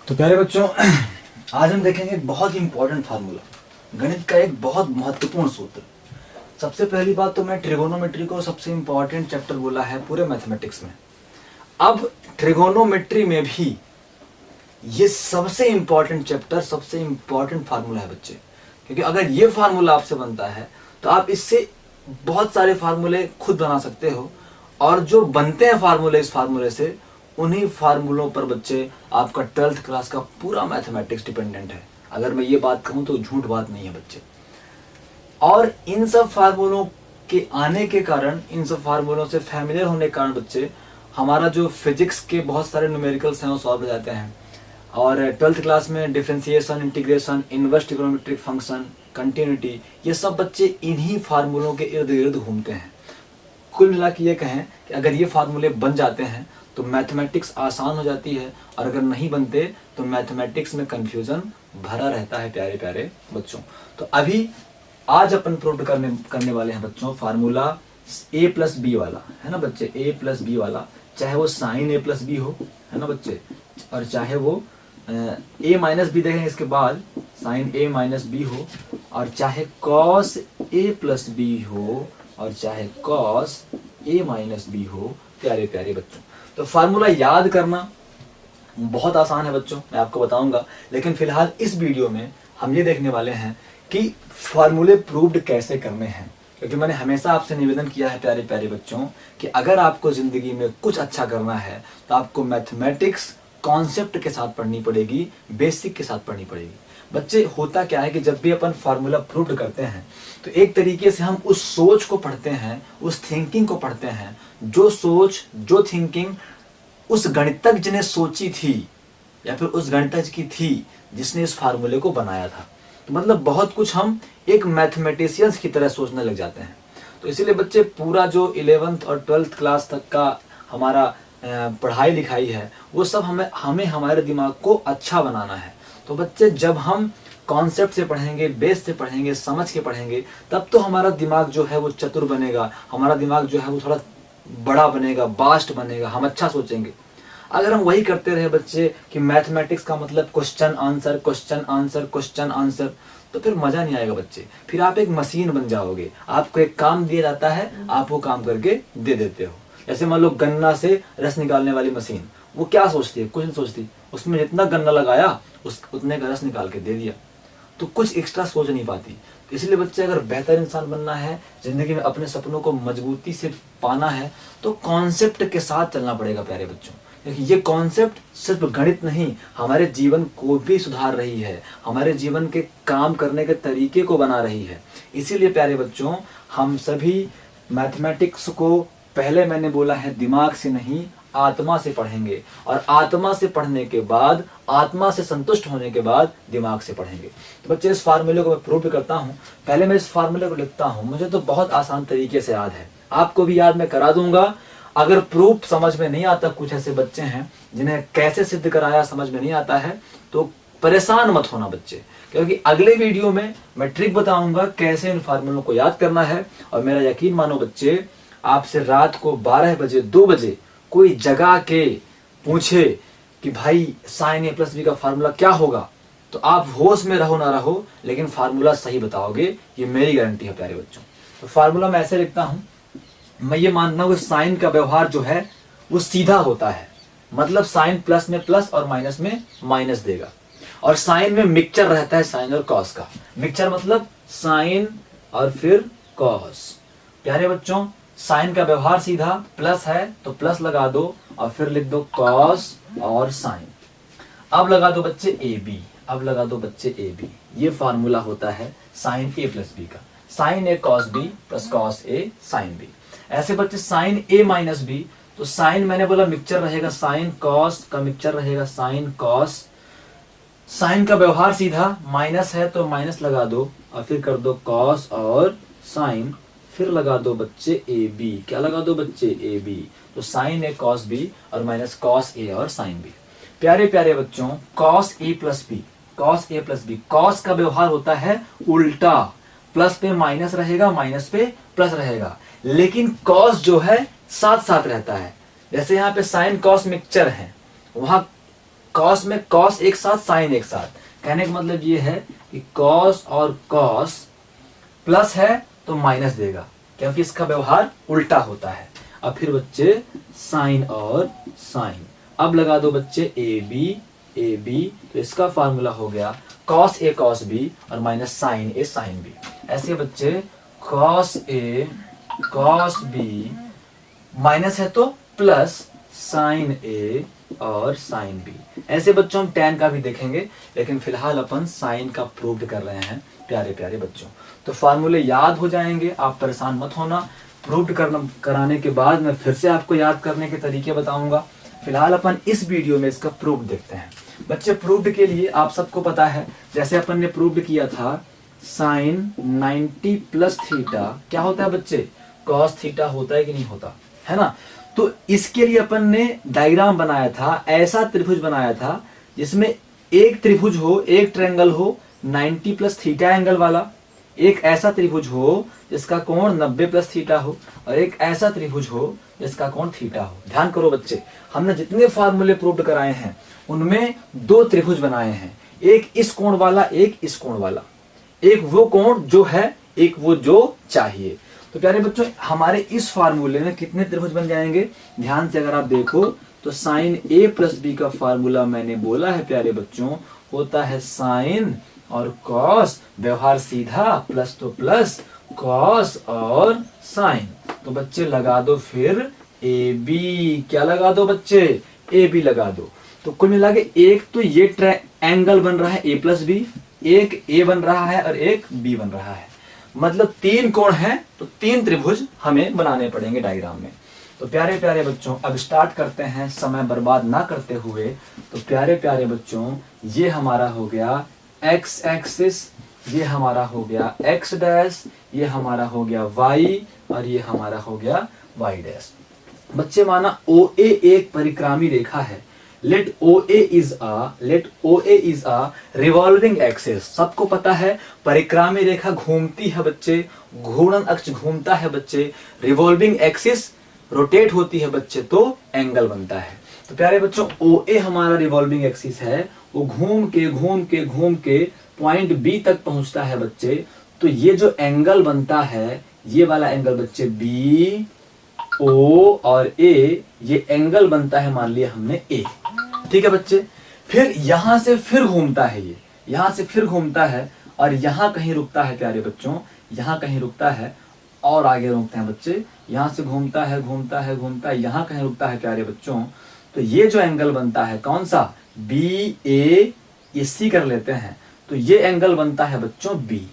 तो प्यारे बच्चों, आज हम देखेंगे एक बहुत ही इंपॉर्टेंट फार्मूला, गणित का एक बहुत महत्वपूर्ण सूत्र। सबसे पहली बात तो मैं ट्रिगोनोमेट्री को सबसे इंपॉर्टेंट चैप्टर बोला है पूरे मैथमेटिक्स में। अब ट्रिगोनोमेट्री में भी ये सबसे इंपॉर्टेंट चैप्टर, सबसे इंपॉर्टेंट फार्मूला है बच्चे, क्योंकि अगर ये फार्मूला आपसे बनता है तो आप इससे बहुत सारे फार्मूले खुद बना सकते हो, और जो बनते हैं फार्मूले इस फार्मूले से, उन्हीं फार्मूलों पर बच्चे आपका 12th क्लास का पूरा मैथमेटिक्स डिपेंडेंट है। अगर मैं ये बात कहूं तो झूठ बात नहीं है बच्चे। और इन सब फार्मूलों के आने के कारण, इन सब फार्मूलों से फैमिलियर होने के कारण बच्चे, हमारा जो फिजिक्स के बहुत सारे न्यूमेरिकल्स हैं वो सॉल्व हो जाते हैं। और 12th क्लास में differentiation, integration, inverse trigonometric function, continuity, ये सब बच्चे इन्हीं फार्मूलों के इर्द गिर्द घूमते हैं। कुल मिला के ये कहें कि अगर ये फार्मूले बन जाते हैं तो मैथमेटिक्स आसान हो जाती है, और अगर नहीं बनते तो मैथमेटिक्स में कंफ्यूजन भरा रहता है प्यारे प्यारे बच्चों। तो अभी आज अपन प्रूव करने वाले हैं बच्चों फार्मूला a प्लस बी वाला, है ना बच्चे, a प्लस बी वाला, चाहे वो साइन a प्लस बी हो, है ना बच्चे, और चाहे वो a माइनस बी देखेंगे इसके बाद साइन a माइनस बी हो, और चाहे कॉस a प्लस बी हो, और चाहे कॉस a माइनस बी हो। प्यारे प्यारे बच्चों, तो फार्मूला याद करना बहुत आसान है बच्चों, मैं आपको बताऊंगा। लेकिन फिलहाल इस वीडियो में हम ये देखने वाले हैं कि फार्मूले प्रूव्ड कैसे करने हैं, क्योंकि मैंने हमेशा आपसे निवेदन किया है प्यारे प्यारे बच्चों कि अगर आपको जिंदगी में कुछ अच्छा करना है तो आपको मैथमेटिक्स कॉन्सेप्ट के साथ पढ़नी पड़ेगी, बेसिक के साथ पढ़नी पड़ेगी। बच्चे, होता क्या है कि जब भी अपन फार्मूला प्रूव्ड करते हैं तो एक तरीके से हम उस सोच को पढ़ते हैं, उस थिंकिंग को पढ़ते हैं, जो सोच, जो थिंकिंग उस गणितज्ञ ने सोची थी या फिर उस गणितज्ञ की थी जिसने इस फार्मूले को बनाया था। तो मतलब बहुत कुछ हम एक मैथमेटिशियंस की तरह सोचने लग जाते हैं। तो इसीलिए बच्चे, पूरा जो 11th और 12th क्लास तक का हमारा पढ़ाई लिखाई है वो सब हमें हमारे दिमाग को अच्छा बनाना है। तो बच्चे, जब हम कॉन्सेप्ट से पढ़ेंगे, बेस से पढ़ेंगे, समझ के पढ़ेंगे, तब तो हमारा दिमाग जो है वो चतुर बनेगा, हमारा दिमाग जो है वो थोड़ा बड़ा बनेगा, बास्ट बनेगा, हम अच्छा सोचेंगे। अगर हम वही करते रहे बच्चे कि मैथमेटिक्स का मतलब question answer, question answer, question answer, तो फिर मजा नहीं आएगा बच्चे। फिर आप एक मशीन बन जाओगे, आपको एक काम दिया जाता है, आप वो काम करके दे देते हो। जैसे मान लो गन्ना से रस निकालने वाली मशीन, वो क्या सोचती है? कुछ नहीं सोचती, उसमें जितना गन्ना लगाया उतने का रस निकाल के दे दिया, तो कुछ एक्स्ट्रा सोच नहीं पाती। इसलिए बच्चे, अगर बेहतर इंसान बनना है, जिंदगी में अपने सपनों को मजबूती से पाना है, तो कॉन्सेप्ट के साथ चलना पड़ेगा प्यारे बच्चों। क्योंकि ये कॉन्सेप्ट सिर्फ गणित नहीं, हमारे जीवन को भी सुधार रही है, हमारे जीवन के काम करने के तरीके को बना रही है। इसीलिए प्यारे बच्चों, हम सभी मैथमेटिक्स को, पहले मैंने बोला है, दिमाग से नहीं आत्मा से पढ़ेंगे, और आत्मा से पढ़ने के बाद, आत्मा से संतुष्ट होने के बाद दिमाग से पढ़ेंगे। तो बच्चे, इस फार्मूले को मैं प्रूव करता हूं। पहले मैं इस फार्मूले को लिखता हूं, मुझे तो बहुत आसान तरीके से याद है, आपको भी याद मैं करा दूंगा। अगर प्रूफ समझ में नहीं आता, कुछ ऐसे बच्चे हैं जिन्हें कैसे सिद्ध कराया समझ में नहीं आता है, तो परेशान मत होना बच्चे, क्योंकि अगले वीडियो में मैं ट्रिक बताऊंगा कैसे इन फार्मूलों को याद करना है। और मेरा यकीन मानो बच्चे, आपसे रात को 12 बजे, 2 बजे कोई जगा के पूछे कि भाई साइन a प्लस बी का फार्मूला क्या होगा, तो आप होश में रहो ना रहो, लेकिन फार्मूला सही बताओगे, ये मेरी गारंटी है प्यारे बच्चों। तो फार्मूला मैं ऐसे लिखता हूं, मैं ये मानता हूं कि साइन का व्यवहार जो है वो सीधा होता है, मतलब साइन प्लस में प्लस और माइनस में माइनस देगा, और साइन में मिक्सचर रहता है साइन और कॉस का। मिक्सचर मतलब साइन और फिर कॉस। प्यारे बच्चों, साइन का व्यवहार सीधा, प्लस है तो प्लस लगा दो और फिर लिख दो कॉस और साइन। अब लगा दो बच्चे ए बी, अब लगा दो बच्चे ए बी। ये फार्मूला होता है साइन ए प्लस बी का, sign A cos B plus cos A sine B. ऐसे बच्चे साइन ए माइनस बी, तो साइन मैंने बोला मिक्सचर रहेगा, साइन कॉस का मिक्सचर रहेगा साइन कॉस। साइन का व्यवहार सीधा, माइनस है तो माइनस लगा दो और फिर कर दो कॉस और साइन, फिर लगा दो बच्चे ए बी। क्या लगा दो बच्चे? A B. तो साइन ए कॉस बी और माइनस कॉस ए और साइन बी। प्यारे प्यारे बच्चों, cos A plus B, cos A plus B, cos का व्यवहार होता है उल्टा, प्लस पे माइनस रहेगा, माइनस पे प्लस रहेगा, लेकिन कॉस जो है साथ साथ रहता है। जैसे यहाँ पे साइन कॉस मिक्सचर है, वहां कॉस में कॉस एक साथ, साइन एक साथ। कहने का मतलब ये है कि कॉस और कॉस प्लस है तो माइनस देगा, क्योंकि इसका व्यवहार उल्टा होता है। अब फिर बच्चे साइन और साइन, अब लगा दो बच्चे ए बी, तो इसका फार्मूला हो गया कॉस ए कॉस बी और माइनस साइन ए साइन बी। ऐसे बच्चे cos A cos B minus है तो प्लस साइन ए और साइन बी। ऐसे बच्चों हम tan का भी देखेंगे, लेकिन फिलहाल अपन साइन का प्रूव्ड कर रहे हैं प्यारे प्यारे बच्चों। तो फार्मूले याद हो जाएंगे, आप परेशान मत होना। प्रूव्ड कराने के बाद मैं फिर से आपको याद करने के तरीके बताऊंगा। फिलहाल अपन इस वीडियो में इसका प्रूव्ड देखते हैं। बच्चे प्रूव्ड के लिए आप सबको पता है, जैसे अपन ने प्रूव्ड किया था साइन 90 प्लस थीटा क्या होता है बच्चे, कॉस थीटा होता है कि नहीं होता है ना। तो इसके लिए अपन ने डायग्राम बनाया था, ऐसा त्रिभुज बनाया था जिसमें एक त्रिभुज हो, एक ट्रायंगल हो 90 प्लस थीटा एंगल वाला, एक ऐसा त्रिभुज हो जिसका कोण 90 प्लस थीटा हो, और एक ऐसा त्रिभुज हो जिसका कोण थीटा हो। ध्यान करो बच्चे, हमने जितने फार्मूले प्रूव कराए हैं उनमें दो त्रिभुज बनाए हैं, एक इस कोण वाला, एक इस कोण वाला, एक वो कोण जो है, एक वो जो चाहिए। तो प्यारे बच्चों हमारे इस फार्मूले में कितने त्रिभुज बन जाएंगे, ध्यान से अगर आप देखो तो साइन ए प्लस बी का फार्मूला मैंने बोला है प्यारे बच्चों, होता है साइन और कॉस, व्यवहार सीधा, प्लस तो प्लस, कॉस और साइन। तो बच्चे लगा दो फिर ए बी, क्या लगा दो बच्चे, ए बी लगा दो। तो कुल मिला के एक तो ये एंगल बन रहा है ए प्लस बी, एक ए बन रहा है और एक बी बन रहा है, मतलब तीन कोण हैं, तो तीन त्रिभुज हमें बनाने पड़ेंगे डायग्राम में। तो प्यारे प्यारे बच्चों अब स्टार्ट करते हैं, समय बर्बाद ना करते हुए। तो प्यारे प्यारे बच्चों ये हमारा हो गया एक्स एक्सिस, ये हमारा हो गया एक्स डैश, ये हमारा हो गया वाई और ये हमारा हो गया वाई डैश। बच्चे माना ओ ए एक परिक्रामी रेखा है, let O A is a revolving axis. सबको पता है परिक्रामी रेखा घूमती है बच्चे, घूर्णन अक्ष घूमता है बच्चे, रिवॉल्विंग एक्सिस रोटेट होती है बच्चे, तो एंगल बनता है। तो प्यारे बच्चों ओ ए हमारा रिवॉल्विंग एक्सिस है, वो घूम के पॉइंट बी तक पहुंचता है बच्चे। तो ये जो एंगल बनता है, ये वाला एंगल बच्चे बी ओ और ए, ये एंगल बनता है मान लिया हमने ए, ठीक है बच्चे। फिर यहां से फिर घूमता है, ये यहां से फिर घूमता है और यहां कहीं रुकता है प्यारे बच्चों, यहां कहीं रुकता है और आगे रुकते हैं बच्चे, यहां से घूमता है यहां कहीं रुकता है प्यारे बच्चों। तो ये जो एंगल बनता है कौन सा, बी ए, इसी कर लेते हैं, तो ये एंगल बनता है बच्चों बी।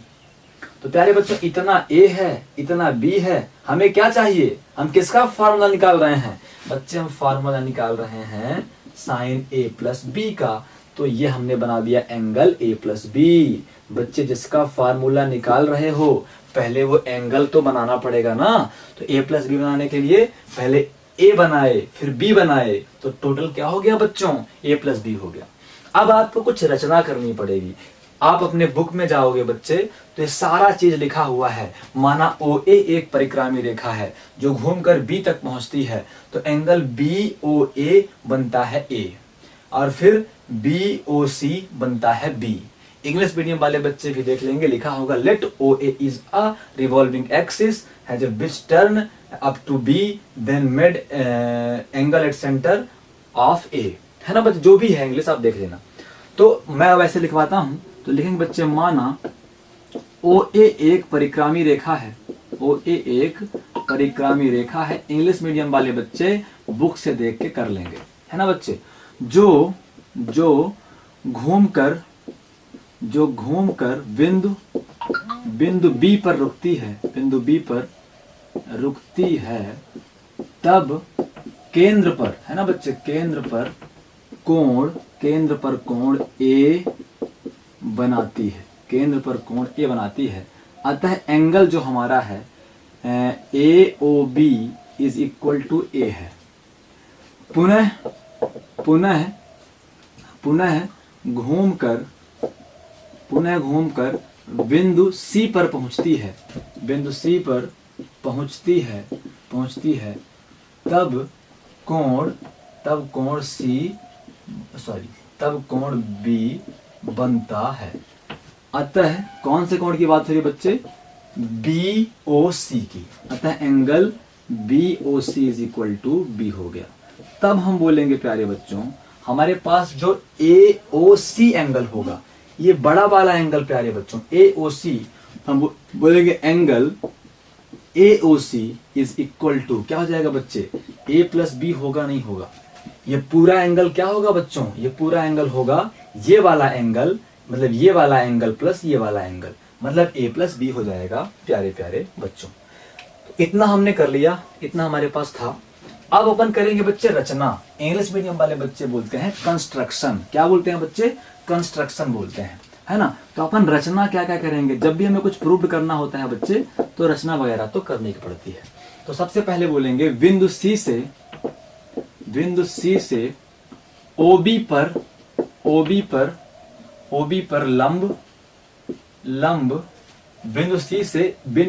तो प्यारे बच्चों इतना ए है, इतना बी है, हमें क्या चाहिए, हम किसका फार्मूला निकाल रहे हैं बच्चे, हम फार्मूला निकाल रहे हैं साइन ए प्लस बी का। तो ये हमने बना दिया एंगल ए प्लस बी। बच्चे जिसका फार्मूला निकाल रहे हो पहले वो एंगल तो बनाना पड़ेगा ना। तो ए प्लस बी बनाने के लिए पहले ए बनाए फिर बी बनाए, तो टोटल क्या हो गया बच्चों, ए प्लस बी हो गया। अब आपको कुछ रचना करनी पड़ेगी। आप अपने बुक में जाओगे बच्चे तो ये सारा चीज लिखा हुआ है। माना ओ ए एक परिक्रामी रेखा है जो घूमकर बी तक पहुंचती है, तो एंगल बी ओ ए बनता है ए, और फिर बी ओ सी बनता है बी। इंग्लिश मीडियम वाले बच्चे भी देख लेंगे, लिखा होगा let O A is a revolving axis has a which turn up to be then made angle at centre of A, है ना बच्चे। जो भी है इंग्लिश आप देख लेना। तो मैं वैसे लिखवाता हूं, तो लिखेंगे बच्चे माना ओ ए एक परिक्रामी रेखा है, ओ ए एक परिक्रामी रेखा है। इंग्लिश मीडियम वाले बच्चे बुक से देख के कर लेंगे, है ना बच्चे। जो घूमकर बिंदु बी पर रुकती है, तब केंद्र पर, है ना बच्चे, केंद्र पर कोण ए बनाती है, अतः एंगल जो हमारा है A O B is equal to A है। पुनः घूमकर बिंदु सी पर पहुंचती है, तब कोण तब कोण बी बनता है। अतः कौन से कोण की बात हो रही है बच्चे? BOC की। अतः angle BOC is equal to B हो गया। तब हम बोलेंगे प्यारे बच्चों, हमारे पास जो AOC एंगल होगा, ये बड़ा वाला एंगल प्यारे बच्चों AOC, हम बोलेंगे angle AOC is equal to क्या हो जाएगा बच्चे? A प्लस बी होगा, नहीं होगा? ये पूरा एंगल क्या होगा बच्चों? ये पूरा एंगल होगा ये वाला एंगल, मतलब ये वाला एंगल प्लस ये वाला एंगल, मतलब A प्लस बी हो जाएगा प्यारे प्यारे बच्चों। तो इतना हमने कर लिया, इतना हमारे पास था। अब अपन करेंगे बच्चे रचना। इंग्लिश मीडियम वाले बच्चे बोलते हैं कंस्ट्रक्शन। क्या बोलते हैं बच्चे? कंस्ट्रक्शन बोलते हैं, है ना। तो अपन रचना क्या क्या करेंगे? जब भी हमें कुछ प्रूव करना होता है बच्चे, तो रचना वगैरह तो करनी पड़ती है। तो सबसे पहले बोलेंगे बिंदु C से OB पर लंब बिंदु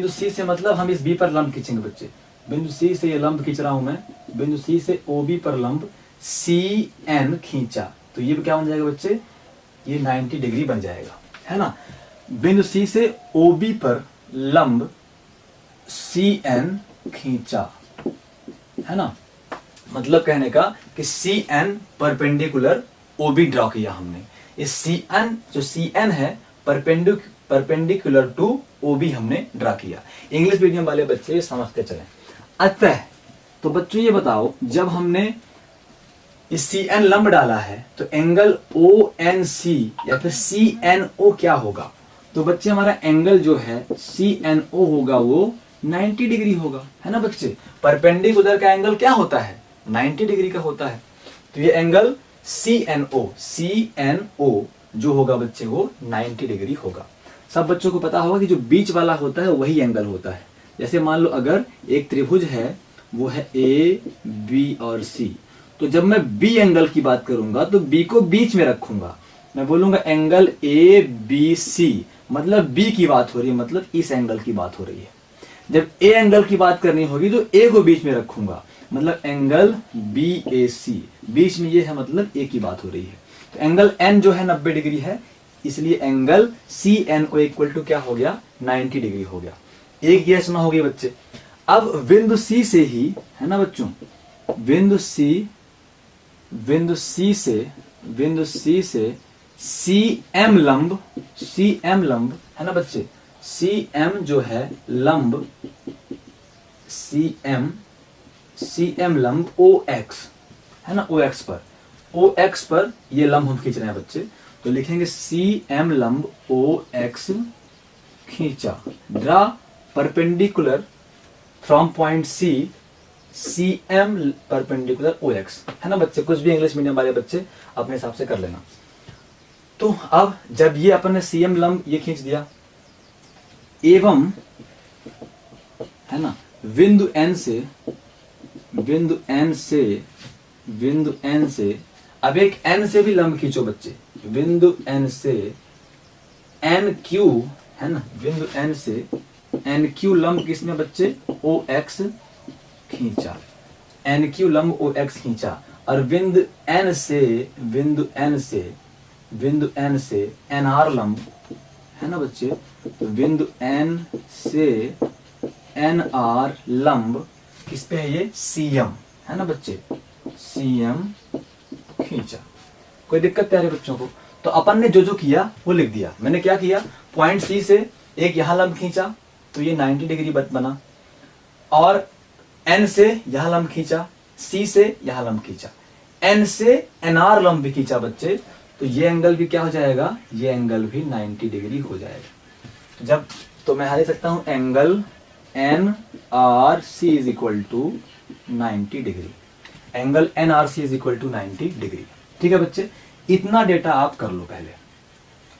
C से मतलब हम इस B पर लंब खींचेंगे बच्चे। बिंदु C से ये लंब खींच रहा हूं मैं, बिंदु C से OB पर लंब CN खींचा, तो ये क्या बन जाएगा बच्चे? ये 90 डिग्री बन जाएगा, है ना। बिंदु C से OB पर लंब CN खींचा, है ना। मतलब कहने का कि CN परपेंडिकुलर OB ड्रॉ किया हमने। इस CN जो CN है परपेंडिकुलर टू OB हमने ड्रा किया। इंग्लिश मीडियम वाले बच्चे समझ के चलें। अतः तो बच्चों ये बताओ, जब हमने इस CN लंब डाला है तो एंगल ONC या फिर CNO क्या होगा? तो बच्चे हमारा एंगल जो है CNO होगा वो 90 डिग्री होगा, है ना बच्चे। परपेंडिकुलर का एंगल क्या होता है? 90 डिग्री का होता है। तो ये एंगल CNO जो होगा बच्चे वो 90 डिग्री होगा। सब बच्चों को पता होगा कि जो बीच वाला होता है वही एंगल होता है। जैसे मान लो अगर एक त्रिभुज है, वो है AB और C, तो जब मैं B एंगल की बात करूंगा तो B को बीच में रखूंगा, मैं बोलूंगा एंगल ABC, मतलब B की बात हो रही है, मतलब इस एंगल की बात हो रही है। जब A एंगल की बात करनी होगी तो A को बीच में रखूंगा, मतलब एंगल BAC, बीच में ये है, मतलब A की बात हो रही है। तो एंगल N जो है 90 डिग्री है, इसलिए एंगल CNO इक्वल टू क्या हो गया? 90 डिग्री हो गया। एक ये रचना हो गई बच्चे। अब बिंदु C से ही, है ना बच्चों, बिंदु C से CM लंब, है ना बच्चे, CM जो है लंब, CM लंब OX, है ना, OX पर ये लंब हम खींच रहे हैं बच्चे। तो लिखेंगे CM लंब OX खींचा, draw perpendicular from point C CM perpendicular OX, है ना बच्चे। कुछ भी इंग्लिश मीडियम वाले बच्चे अपने हिसाब से कर लेना। तो अब जब ये अपन ने CM लंब ये खींच दिया, एवं, है ना, बिंदु N से अब एक N से भी लंब खींचो बच्चे। बिंदु N से NQ, है ना, बिंदु N से NQ लंब किसमें बच्चे? OX खींचा, NQ लंब OX खींचा। और बिंदु N से NR लंब, है ना बच्चे, तो बिंदु N से NR लंब किस पे है? ये CM, है ना बच्चे, CM खींचा। कोई दिक्कत प्यारे बच्चों को? तो अपन ने जो जो किया वो लिख दिया। मैंने क्या किया? पॉइंट C से एक यहां लंब खींचा तो ये 90 डिग्री बना, और N से यहां लंब खींचा, C से यहां लंब खींचा, N से NR लंब भी खींचा बच्चे, तो ये एंगल भी क्या हो जाएगा? ये एंगल भी 90 डिग्री हो जाएगा। जब तो मैं लिख सकता हूं angle NRC is equal to 90 degree, angle NRC is equal to 90 degree. ठीक है बच्चे, इतना डेटा आप कर लो, पहले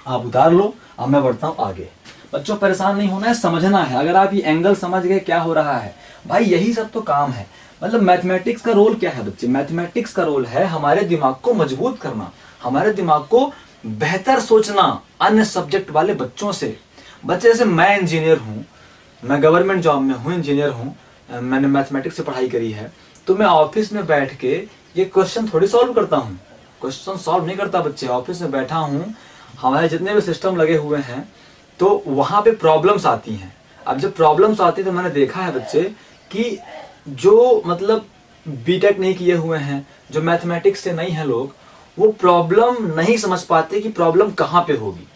आप उतार लो। अब मैं बढ़ता हूं आगे। बच्चों परेशान नहीं होना है, समझना है। अगर आप ये एंगल समझ गए क्या हो रहा है, भाई यही सब तो काम है। मतलब मैथमेटिक्स का रोल क्या है बच्चे? मैथमेटिक्स का रोल है हमारे दिमाग को मजबूत करना, हमारे दिमाग को बेहतर सोचना अन्य सब्जेक्ट वाले बच्चों से। बच्चे जैसे मैं इंजीनियर हूं, मैं गवर्नमेंट जॉब में हूं, इंजीनियर हूं, मैंने मैथमेटिक्स से पढ़ाई करी है, तो मैं ऑफिस में बैठ के ये क्वेश्चन थोड़ी सॉल्व करता हूं। क्वेश्चन सॉल्व नहीं करता बच्चे। ऑफिस में बैठा हूँ, हमारे जितने भी सिस्टम लगे हुए हैं, तो वहां पे प्रॉब्लम्स आती हैं। अब जब प्रॉब्लम्स आती है तो मैंने देखा है बच्चे कि जो मतलब बीटेक नहीं किए हुए हैं, जो मैथमेटिक्स से नहीं है लोग, वो प्रॉब्लम नहीं समझ पाते कि प्रॉब्लम कहाँ पे होगी।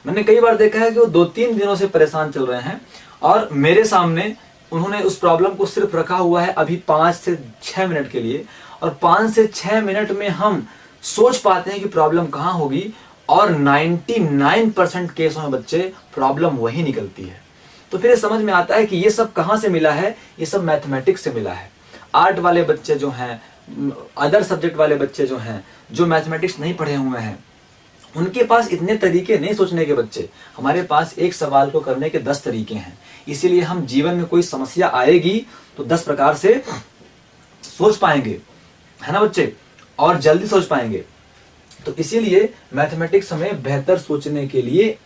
मैंने कई बार देखा है कि वो 2-3 दिनों से परेशान चल रहे हैं और मेरे सामने उन्होंने उस प्रॉब्लम को सिर्फ रखा हुआ है अभी 5 से 6 मिनट के लिए, और 5 से 6 मिनट में हम सोच पाते हैं कि प्रॉब्लम कहाँ होगी, और 99% केसों में बच्चे प्रॉब्लम वही निकलती है। तो फिर ये समझ में आता है कि ये सब कहाँ से मिला है, ये सब मैथमेटिक्स से मिला है। आर्ट वाले बच्चे जो हैं, अदर सब्जेक्ट वाले बच्चे जो हैं, जो मैथमेटिक्स नहीं पढ़े हुए हैं, उनके पास इतने तरीके नहीं सोचने के बच्चे। हमारे पास एक सवाल को करने के 10 तरीके हैं। इसीलिए हम जीवन में कोई समस्या आएगी तो 10 प्रकार से सोच पाएंगे, है ना बच्चे, और जल्दी सोच पाएंगे। तो इसीलिए मैथमेटिक्स हमें बेहतर सोचने के लिए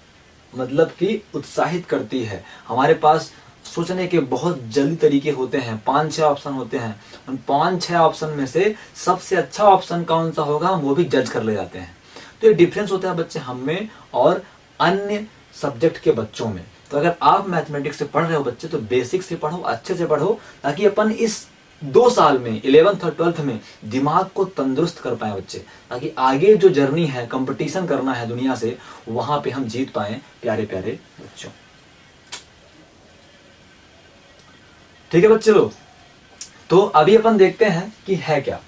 मतलब कि उत्साहित करती है। हमारे पास सोचने के बहुत जल्दी तरीके होते हैं, 5-6 ऑप्शन होते हैं। उन 5-6 ऑप्शन में से सबसे अच्छा ऑप्शन कौन सा होगा, हम वो भी जज कर ले जाते हैं। तो ये डिफरेंस होता है बच्चे हम में और अन्य सब्जेक्ट के बच्चों में। तो अगर आप मैथमेटिक्स से पढ़ रहे हो बच्चे, तो बेसिक से पढ़ो, अच्छे से पढ़ो, ताकि अपन इस 2 साल में 11th और 12th में दिमाग को तंदुरुस्त कर पाए बच्चे, ताकि आगे जो जर्नी है, कंपटीशन करना है दुनिया से, वहां पे हम जीत पाए प्यारे प्यारे बच्चों। ठीक है बच्चे लोग, तो अभी अपन देखते हैं कि है क्या।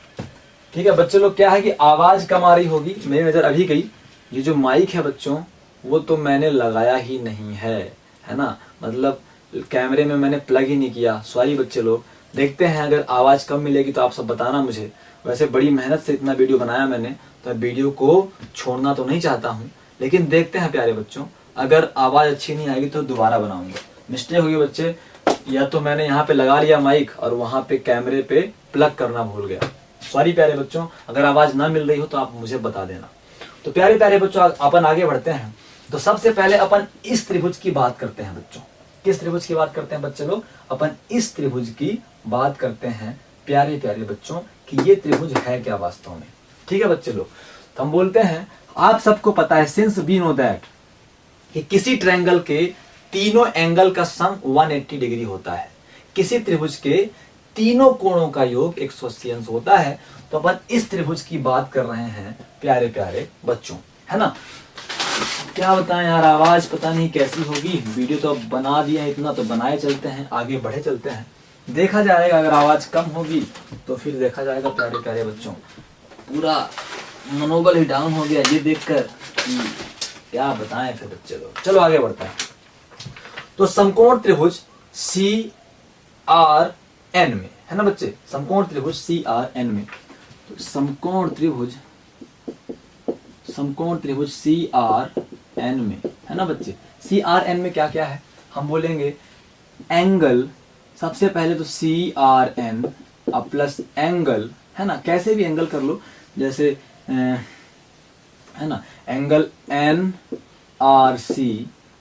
ठीक है बच्चे लोग, क्या है कि आवाज कम आ रही होगी, मेरी नजर अभी गई। ये जो माइक है बच्चों, वो तो मैंने लगाया ही नहीं है ना, मतलब कैमरे में मैंने प्लग ही नहीं किया। सॉरी बच्चे लोग, देखते हैं अगर आवाज कम मिलेगी तो आप सब बताना मुझे। वैसे बड़ी मेहनत से इतना वीडियो बनाया मैंने, तो वीडियो को छोड़ना तो नहीं चाहता हूँ, लेकिन देखते हैं प्यारे बच्चों, अगर आवाज अच्छी नहीं आएगी तो दोबारा बनाऊंगा। मिस्टेक होगी बच्चे, या तो मैंने यहाँ पे लगा लिया माइक और वहां पे कैमरे पे प्लग करना भूल गया। सॉरी प्यारे बच्चों, अगर आवाज ना मिल रही हो तो आप मुझे बता देना। तो प्यारे प्यारे बच्चों, अपन आगे बढ़ते हैं। तो सबसे पहले अपन इस त्रिभुज की बात करते हैं बच्चों। किस त्रिभुज की बात करते हैं बच्चे लोग? अपन इस त्रिभुज की बात करते हैं प्यारे प्यारे बच्चों, कि ये त्रिभुज है क्या वास्तव में। ठीक है बच्चे लोग, तो हम बोलते हैं, आप सबको पता है, सिंस वी नो दैट, कि किसी ट्रायंगल के तीनों एंगल का सम 180 डिग्री होता है। किसी त्रिभुज के तीनों कोणों का योग 180 अंश होता है। तो अपन इस त्रिभुज की बात कर रहे हैं प्यारे प्यारे बच्चों, है ना। क्या बताएं यार, आवाज पता नहीं कैसी होगी। वीडियो तो अब बना दिया, इतना तो बनाए चलते हैं, आगे बढ़े चलते हैं, देखा जाएगा। अगर आवाज कम होगी तो फिर देखा जाएगा प्यारे प्यारे बच्चों। पूरा मनोबल ही डाउन हो गया ये देखकर, क्या बताएं फिर बच्चे लोग। चलो आगे बढ़ते हैं। तो समकोण त्रिभुज CRN में, है ना बच्चे, समकोण त्रिभुज CRN में, तो समकोण त्रिभुज CRN में, है ना बच्चे। CRN में क्या क्या है, हम बोलेंगे एंगल। सबसे पहले तो CRN अब प्लस एंगल, है ना, कैसे भी एंगल कर लो, जैसे है ना, एंगल NRC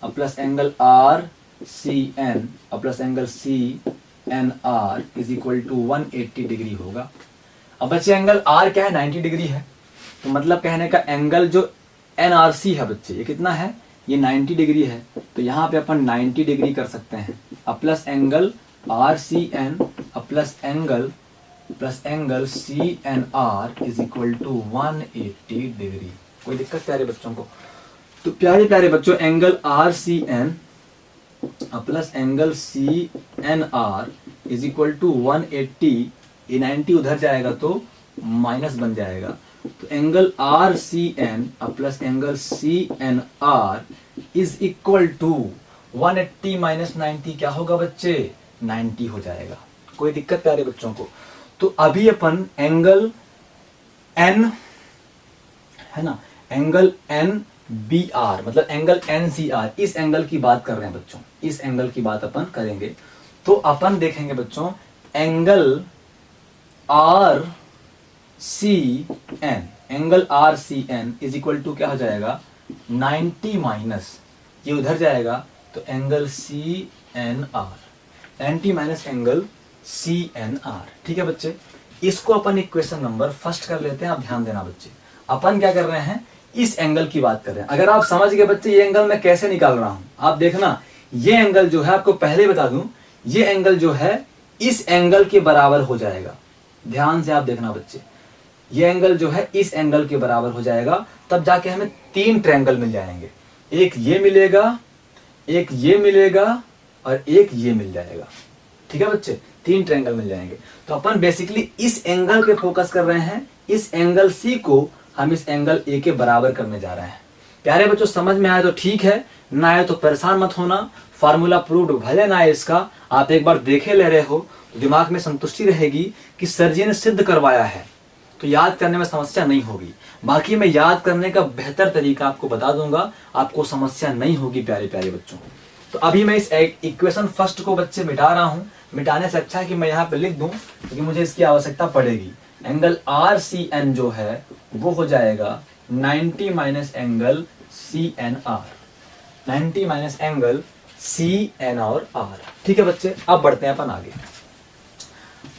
अब प्लस एंगल RCN अब plus angle CNR is equal to 180 degree होगा। अब बच्चे एंगल R क्या है, 90 डिग्री है। तो मतलब कहने का एंगल जो NRC है बच्चे, ये कितना है, ये 90 डिग्री है। तो यहाँ पे अपन 90 डिग्री कर सकते हैं। अब प्लस एंगल RCN अब plus angle CNR is equal to 180 degree. कोई दिक्कत प्यारे बच्चों को? तो प्यारे प्यारे बच्चों, angle RCN plus angle CNR is equal to 180। ये 90 उधर जाएगा तो माइनस बन जाएगा। तो angle RCN plus angle CNR is equal to 180 minus 90 क्या होगा बच्चे, 90 हो जाएगा। कोई दिक्कत प्यारे बच्चों को? तो अभी अपन एंगल N, है ना, एंगल NBR मतलब एंगल NCR, इस एंगल की बात कर रहे हैं बच्चों, इस एंगल की बात अपन करेंगे। तो अपन देखेंगे बच्चों, angle RCN is equal to क्या हो जाएगा, 90 माइनस ये उधर जाएगा तो angle CNR, 90 minus angle CNR। ठीक है बच्चे, इसको अपन इक्वेशन नंबर फर्स्ट कर लेते हैं। आप ध्यान देना बच्चे, अपन क्या कर रहे हैं, इस एंगल की बात कर रहे हैं। अगर आप समझ गए बच्चे ये एंगल मैं कैसे निकाल रहा हूं, आप देखना ये एंगल जो है, आपको पहले बता दूं, ये एंगल जो है इस एंगल के बराबर हो जाएगा। ध्यान से आप देखना बच्चे, ये एंगल जो है इस एंगल के बराबर हो जाएगा, तब जाके हमें 3 ट्रायंगल मिल जाएंगे। एक ये मिलेगा, एक ये मिलेगा और एक ये मिल जाएगा। ठीक है बच्चे, 3 ट्रायंगल मिल जाएंगे। तो अपन बेसिकली इस एंगल पे फोकस कर रहे हैं, इस एंगल सी को हम इस एंगल ए के बराबर करने जा रहे हैं। प्यारे बच्चों, समझ में आए तो ठीक है, ना आए तो परेशान मत होना। फार्मूला प्रूव्ड भले ना आए इसका, आप एक बार देखे ले रहे हो तो दिमाग में संतुष्टि रहेगी कि सर जी ने सिद्ध करवाया है, तो याद करने में समस्या नहीं होगी। बाकी मैं याद करने का बेहतर तरीका आपको बता दूंगा, आपको समस्या नहीं होगी प्यारे प्यारे बच्चों। तो अभी मैं इस इक्वेशन फर्स्ट को बच्चे मिटा रहा हूं। मिटाने से अच्छा है कि मैं यहाँ पे लिख दूं, क्योंकि मुझे इसकी आवश्यकता पड़ेगी। एंगल आर सी एन जो है वो हो जाएगा 90 minus angle C N R, 90 minus angle C N और आर। ठीक है बच्चे, अब बढ़ते हैं अपन आगे।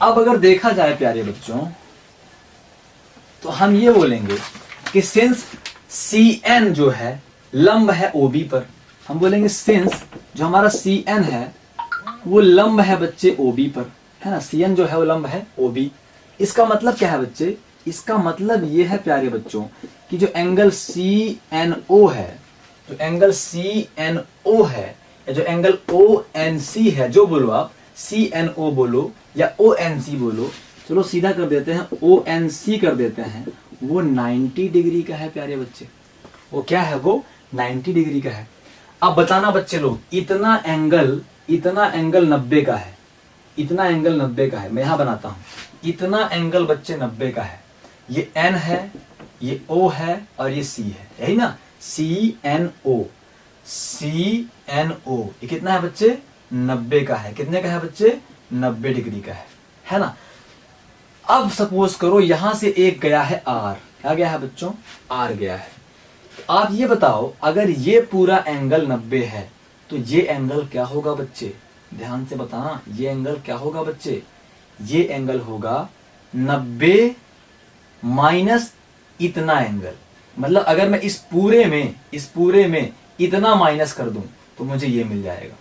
अब अगर देखा जाए प्यारे बच्चों, तो हम ये बोलेंगे कि सिंस सी एन जो है लंब है ओबी पर, हम बोलेंगे सिंस जो हमारा सी एन है वो लंब है बच्चे ओबी पर, है ना। सी एन जो है वो लंब है ओबी। इसका मतलब क्या है बच्चे, इसका मतलब ये है प्यारे बच्चों कि जो एंगल सी एन ओ है, जो एंगल सी एन ओ है, या जो एंगल ओ एन सी है, जो बोलो आप सी एन ओ बोलो या ओ एन सी बोलो, चलो सीधा कर देते हैं, ओ एन सी कर देते हैं, वो 90 डिग्री का है प्यारे बच्चे। वो क्या है, वो 90 डिग्री का है। अब बताना बच्चे लोग, इतना एंगल 90 का है, इतना एंगल 90 का है। मैं यहां बनाता हूं, इतना एंगल बच्चे 90 का है। ये एन है, ये ओ है और ये सी है, यही ना, C N O, C N O. ये कितना है बच्चे, 90 का है। कितने का है बच्चे, 90 डिग्री का है ना। अब सपोज करो यहां से एक गया है आर, क्या गया है बच्चों, आर गया है। तो आप ये बताओ, अगर ये पूरा एंगल 90 है तो ये एंगल क्या होगा बच्चे, ध्यान से बताना, ये एंगल क्या होगा बच्चे, ये एंगल होगा 90 माइनस इतना एंगल। मतलब अगर मैं इस पूरे में इतना माइनस कर दूं तो मुझे ये मिल जाएगा,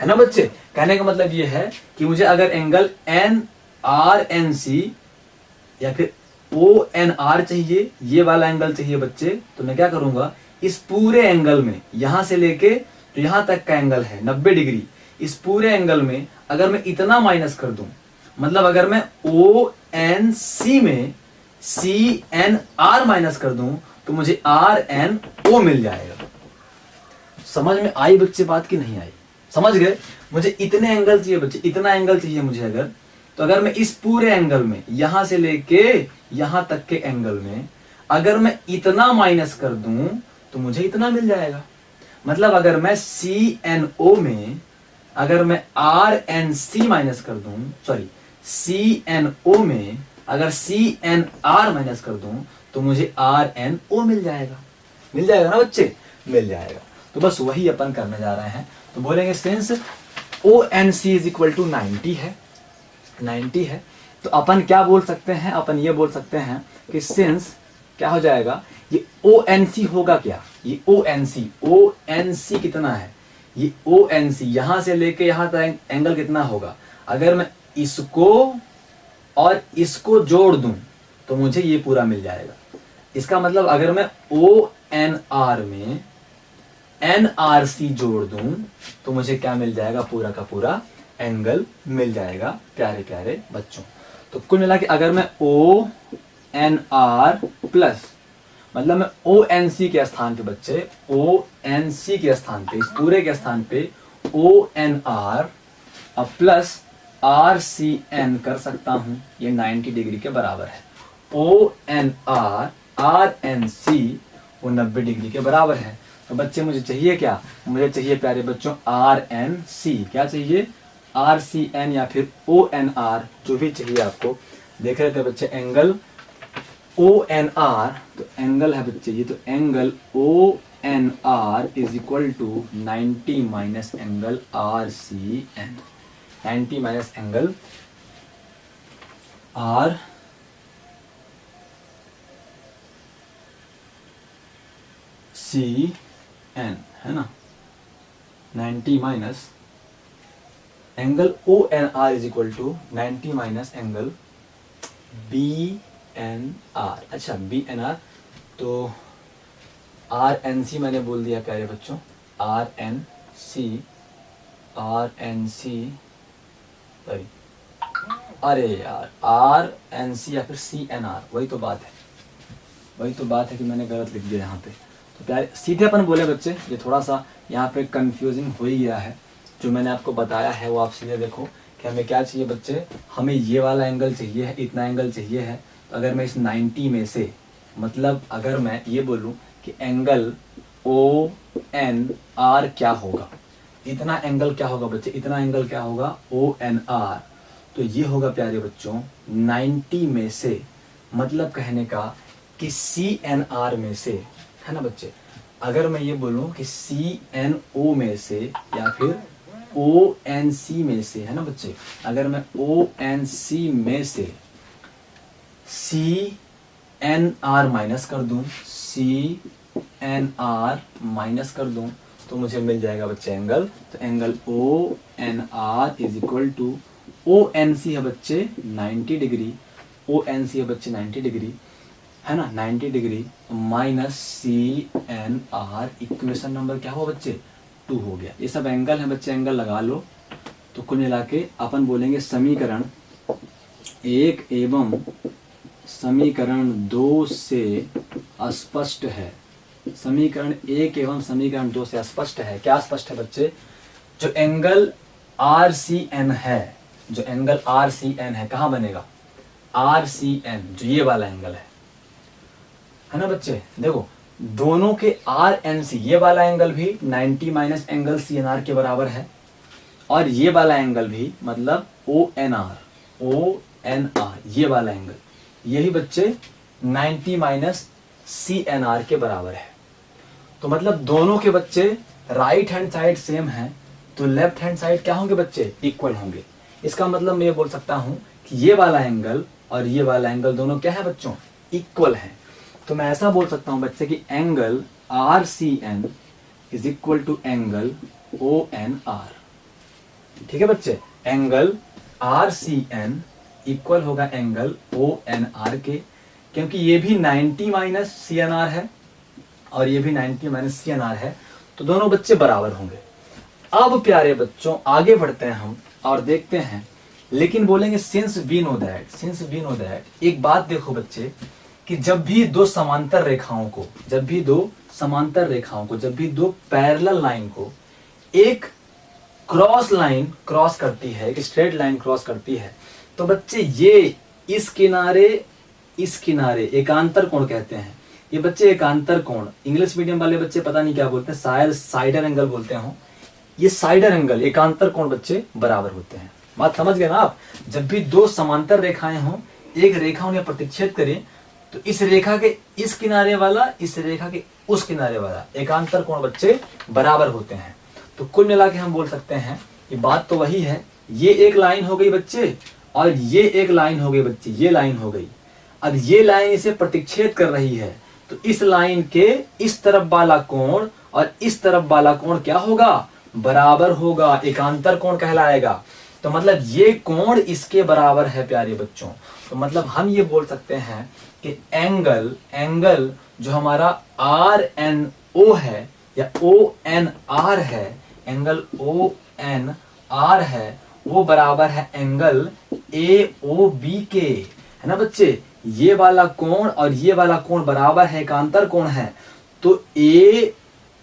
है ना बच्चे। कहने का मतलब ये है कि मुझे अगर angle N R N C या फिर ओ एन आर चाहिए, ये वाला एंगल चाहिए बच्चे, तो मैं क्या करूंगा, इस पूरे एंगल में यहां से लेके तो यहां तक का एंगल है 90 डिग्री, इस पूरे एंगल में अगर मैं इतना माइनस कर दूं, मतलब अगर मैं ओ एन सी में सी एन आर माइनस कर दूं तो मुझे आर एन ओ मिल जाएगा। समझ में आई बच्चे बात की नहीं आई, समझ गए। मुझे इतने एंगल चाहिए बच्चे, इतना एंगल चाहिए मुझे अगर, तो अगर मैं इस पूरे एंगल में यहां से लेके यहां तक के एंगल में अगर मैं इतना माइनस कर दूं तो मुझे इतना मिल जाएगा। मतलब अगर मैं सी एन ओ में अगर मैं आर एन सी माइनस कर दूं, सॉरी सी एन ओ में अगर सी एन आर माइनस कर दूं तो मुझे आर एन ओ मिल जाएगा। मिल जाएगा ना बच्चे, मिल जाएगा। तो बस वही अपन करने जा रहे हैं। तो बोलेंगे since O N C is equal to 90 है, 90 है, तो अपन क्या बोल सकते हैं, अपन ये बोल सकते हैं कि सिंस क्या हो जाएगा, ये ओ एन सी होगा क्या, ये ओ एन सी कितना है, ये ओ एन सी यहां से लेके यहां तक एंगल कितना होगा। अगर मैं इसको और इसको जोड़ दूं तो मुझे ये पूरा मिल जाएगा। इसका मतलब अगर मैं ओ एन आर में एन आर सी जोड़ दूं तो मुझे क्या मिल जाएगा, पूरा का पूरा एंगल मिल जाएगा प्यारे प्यारे बच्चों। तो कुल मिला के अगर मैं ओ एन आर प्लस, मतलब मैं ओ एन सी के स्थान पे बच्चे, ओ एन सी के स्थान पे, इस पूरे के स्थान पे ओ एन आर अब प्लस आर सी एन कर सकता हूं, ये 90 डिग्री के बराबर है। O N R N C वो 90 डिग्री के बराबर है। तो बच्चे मुझे चाहिए क्या, मुझे चाहिए प्यारे बच्चों आर एन सी। क्या चाहिए, आर सी एन या फिर ओ एन आर, जो भी चाहिए आपको। देख रहे थे बच्चे एंगल ओ एन आर, तो एंगल है बच्चे ये, तो angle O N R is equal to 90 minus angle R C N, 90 minus angle R C N, है ना, 90 minus angle O N R is equal to 90 minus angle B N R. अच्छा B N R, तो R N C मैंने बोल दिया प्यारे बच्चों, are N C sorry, अरे यार आर एन सी या फिर सी एन आर, वही तो बात है कि मैंने गलत लिख दिया यहाँ पे। तो प्यारे सीधे अपन बोले बच्चे, ये थोड़ा सा यहाँ पे कंफ्यूजिंग हो ही गया है। जो मैंने आपको बताया है वो आप सीधे देखो कि हमें क्या चाहिए बच्चे, हमें ये वाला एंगल चाहिए है, इतना एंगल चाहिए है। तो अगर मैं इस 90 में से, मतलब अगर मैं ये बोलूँ कि एंगल ओ एन आर क्या होगा, इतना एंगल क्या होगा बच्चे, इतना एंगल क्या होगा ओ एन आर, तो ये होगा प्यारे बच्चों 90 में से, मतलब कहने का कि सी एन आर में से, है ना बच्चे। अगर मैं ये बोलूं कि सी एन ओ में से या फिर ओ एन सी में से, है ना बच्चे, अगर मैं ओ एन सी में से सी एन आर माइनस कर दूं, सी एन आर माइनस कर दूं, तो मुझे मिल जाएगा बच्चे एंगल। तो angle O N R is equal to, O N C है बच्चे 90 डिग्री, ओ एन सी है बच्चे 90 डिग्री, है ना, 90 degree minus C N R, equation number क्या हुआ बच्चे 2 हो गया। ये सब एंगल है बच्चे, एंगल लगा लो। तो कुल मिला के अपन बोलेंगे समीकरण 1 एवं समीकरण 2 से अस्पष्ट है। समीकरण 1 एवं समीकरण 2 से स्पष्ट है। क्या स्पष्ट है बच्चे, जो एंगल आर सी एन है, जो एंगल आर सी एन है कहाँ बनेगा, आर सी एन, जो ये वाला एंगल है ना बच्चे। देखो दोनों के आर एन सी, ये वाला एंगल भी 90 minus angle C N R के बराबर है, और ये वाला एंगल भी मतलब ओ एन आर, ये वाला एंगल, यही बच्चे 90 माइनस सी एन आर के बराबर है। तो मतलब दोनों के बच्चे राइट हैंड साइड सेम है, तो लेफ्ट हैंड साइड क्या होंगे बच्चे, इक्वल होंगे। इसका मतलब मैं ये बोल सकता हूं कि ये वाला एंगल और ये वाला एंगल दोनों क्या है बच्चों, इक्वल है। तो मैं ऐसा बोल सकता हूं बच्चे कि angle R C N is equal to angle O N R. ठीक है बच्चे, angle R C N equal होगा एंगल ओ एन आर के, क्योंकि ये भी 90 माइनस सी एन आर है और ये भी 90 माइनस सी एन आर है, तो दोनों बच्चे बराबर होंगे। अब प्यारे बच्चों आगे बढ़ते हैं हम और देखते हैं, लेकिन बोलेंगे सिंस वी नो दैट, एक बात देखो बच्चे कि जब भी दो समांतर रेखाओं को, जब भी दो पैरेलल लाइन को एक क्रॉस लाइन क्रॉस करती है, एक स्ट्रेट लाइन क्रॉस करती है, तो बच्चे ये इस किनारे एकांतर कोण कहते हैं। ये बच्चे एकांतर कोण, इंग्लिश मीडियम वाले बच्चे पता नहीं क्या बोलते हैं, शायद साइडर एंगल बोलते हो। ये साइडर एंगल, एकांतर कोण बच्चे बराबर होते हैं। बात समझ गए ना आप। जब भी दो समांतर रेखाएं हों, एक रेखा उन्हें प्रतिच्छेद करें, तो इस रेखा के इस किनारे वाला, इस रेखा के उस किनारे वाला एकांतर कोण बच्चे बराबर होते हैं। तो कुल मिला के हम बोल सकते हैं कि बात तो वही है। ये एक लाइन हो गई बच्चे और ये एक लाइन हो गई बच्चे, ये लाइन हो गई। अब ये लाइन इसे प्रतिच्छेद कर रही है, तो इस लाइन के इस तरफ वाला कोण और इस तरफ वाला कोण क्या होगा, बराबर होगा, एकांतर कोण कहलाएगा। तो मतलब ये कोण इसके बराबर है प्यारे बच्चों। तो मतलब हम ये बोल सकते हैं कि एंगल जो हमारा आर एन ओ है या ओ एन आर है, एंगल ओ एन आर है, वो बराबर है एंगल ए ओ बी के, है ना बच्चे। ये वाला कोण और ये वाला कोण बराबर है, एकांतर कोण है, तो ए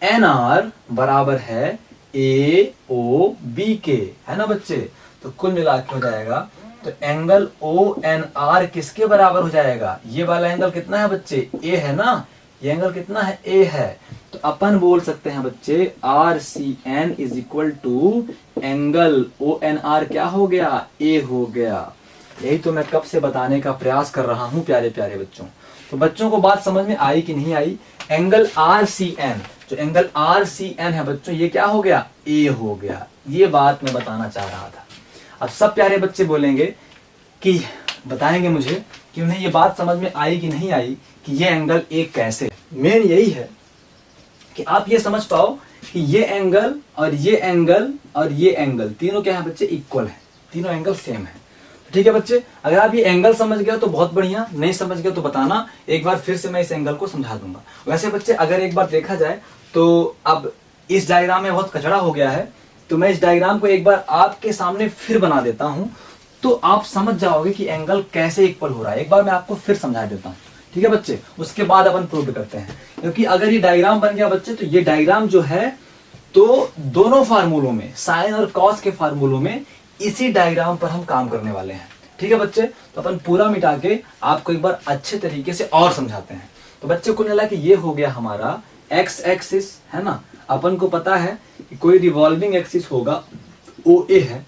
एन आर बराबर है ए ओ बी के, है ना बच्चे। तो कुल मिला के हो जाएगा, तो एंगल ओ एन आर किसके बराबर हो जाएगा, ये वाला एंगल कितना है बच्चे, ए है ना, ये एंगल कितना है, ए है। तो अपन बोल सकते हैं बच्चे R C N is equal to angle O N R क्या हो गया, ए हो गया। यही तो मैं कब से बताने का प्रयास कर रहा हूं प्यारे प्यारे बच्चों। तो बच्चों को बात समझ में आई कि नहीं आई। एंगल आर सी एन, जो एंगल आर सी एन है बच्चों, ये क्या हो गया, ए हो गया। ये बात मैं बताना चाह रहा था। अब सब प्यारे बच्चे बोलेंगे कि बताएंगे मुझे कि उन्हें ये बात समझ में आई कि नहीं आई कि ये एंगल ए कैसे। मेन यही है कि आप ये समझ पाओ कि ये एंगल और ये एंगल और ये एंगल तीनों क्या है बच्चे, इक्वल है, तीनों एंगल सेम है। ठीक है बच्चे, अगर आप ये एंगल समझ गए तो बहुत बढ़िया, नहीं समझ गए तो बताना, एक बार फिर से मैं इस एंगल को समझा दूंगा। वैसे बच्चे अगर एक बार देखा जाए तो अब इस डायग्राम में बहुत कचरा हो गया है, तो मैं इस डायग्राम को एक बार आपके सामने फिर बना देता हूं, तो आप समझ जाओगे कि एंगल कैसे इक्वल हो रहा है। एक बार मैं आपको फिर समझा देता हूं, ठीक है बच्चे, उसके बाद अपन प्रूव करते हैं। क्योंकि अगर ये डायग्राम बन गया बच्चे, तो ये डायग्राम जो है तो दोनों फार्मूलों में, साइन और कॉस के फार्मूलों में इसी डायग्राम पर हम काम करने वाले हैं। ठीक है बच्चे, तो अपन पूरा मिटा के आपको एक बार अच्छे तरीके से और समझाते हैं। तो बच्चे को मिला कि ये हो गया हमारा एक्स एक्सिस, है ना। अपन को पता है कि कोई रिवॉल्विंग एक्सिस होगा, ओ ए है,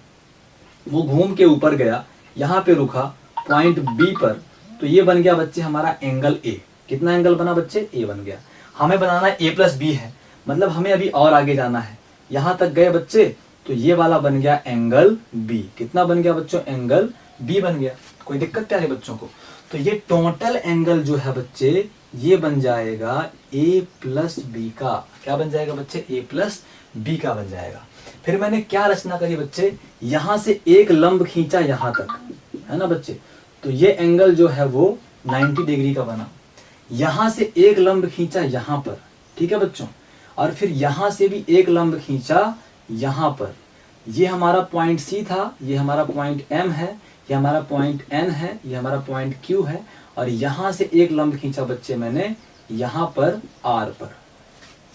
वो घूम के ऊपर गया, यहाँ पे रुका पॉइंट बी पर, तो ये बन गया बच्चे हमारा एंगल ए। कितना एंगल बना बच्चे, ए बन गया। हमें बनाना ए प्लस बी है, मतलब हमें अभी और आगे जाना है, यहां तक गए बच्चे, तो ये वाला बन गया एंगल बी। कितना बन गया बच्चों, एंगल बी बन गया। कोई दिक्कत क्या है बच्चों को, तो ये टोटल एंगल जो है बच्चे, ये बन जाएगा ए प्लस बी का। क्या बन जाएगा बच्चे, ए प्लस बी का बन जाएगा। फिर मैंने क्या रचना करी बच्चे, यहां से एक लंब खींचा यहां तक, है ना बच्चे, तो ये एंगल जो है वो 90 डिग्री का बना। यहां से एक लंब खींचा यहां पर, ठीक है बच्चों, और फिर यहां से भी एक लंब खींचा यहां पर। ये हमारा पॉइंट सी था, ये हमारा पॉइंट एम है, ये हमारा पॉइंट एन है, ये हमारा पॉइंट क्यू है, और यहां से एक लंब खींचा बच्चे मैंने यहां पर आर पर।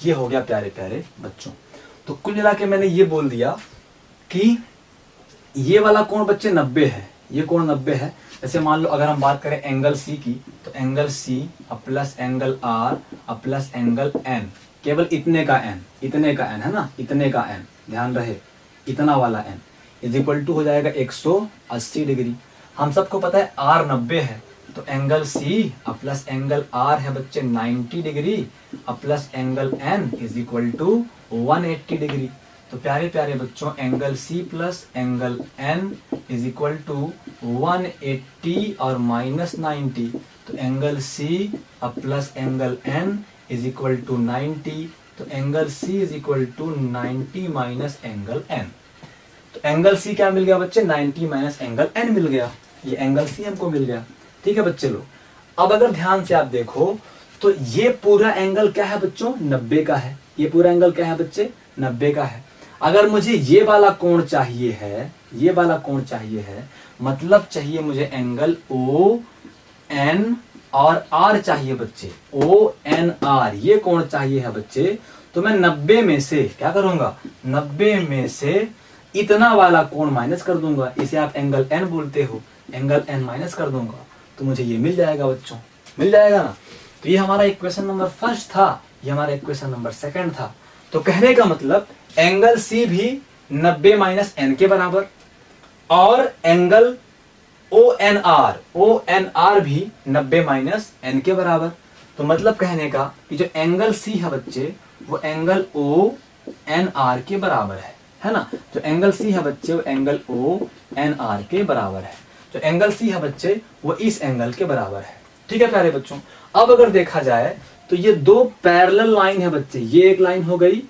ये हो गया प्यारे प्यारे बच्चों। तो कुल मिला के मैंने ये बोल दिया कि ये वाला कोण बच्चे 90 है, ये कोण 90 है। जैसे मान लो अगर हम बात करें एंगल सी की, तो angle C plus angle R plus angle N, केवल इतने का एन, इतने का एन है ना, इतने का एन, ध्यान रहे, इतना वाला एन इज इक्वल टू हो जाएगा 180 डिग्री। हम सबको पता है आर 90 है, तो angle C plus angle R है बच्चे 90 degree plus angle N is equal to 180 degree. तो प्यारे प्यारे बच्चों, angle C plus angle N is equal to 180 और माइनस 90, तो angle C plus angle N is equal to 90, तो angle C is equal to 90 minus angle N. तो angle C क्या मिल गया बच्चे, 90 माइनस एंगल एन मिल गया, ये एंगल सी हमको मिल गया। ठीक है बच्चे लोग, अब अगर ध्यान से आप देखो तो ये पूरा एंगल क्या है बच्चों, 90 का है। ये पूरा एंगल क्या है बच्चे, 90 का है। अगर मुझे ये वाला कोण चाहिए है, ये वाला कोण चाहिए है, मतलब चाहिए मुझे एंगल ओ एन और आर चाहिए बच्चे, ओ एन आर, ये कोण चाहिए है बच्चे। तो मैं 90 में से क्या करूंगा, 90 में से इतना वाला कोण माइनस कर दूंगा, इसे आप एंगल एन बोलते हो, एंगल एन माइनस कर दूंगा, तो मुझे ये मिल जाएगा बच्चों, मिल जाएगा ना। तो ये हमारा इक्वेशन नंबर फर्स्ट था, ये हमारा इक्वेशन नंबर सेकंड था। तो कहने का मतलब एंगल सी भी 90 माइनस एन के बराबर, और एंगल ओ एन आर भी 90 माइनस एन के बराबर। तो मतलब कहने का कि जो एंगल सी है बच्चे, वो एंगल ओ एन आर के बराबर है ना। जो एंगल सी है बच्चे, वो एंगल ओ एन आर के बराबर है। जो एंगल सी है बच्चे, वो इस एंगल के बराबर है। ठीक है प्यारे बच्चों, अब अगर देखा जाए तो ये दो पैरेलल लाइन है बच्चे, ये एक लाइन हो गई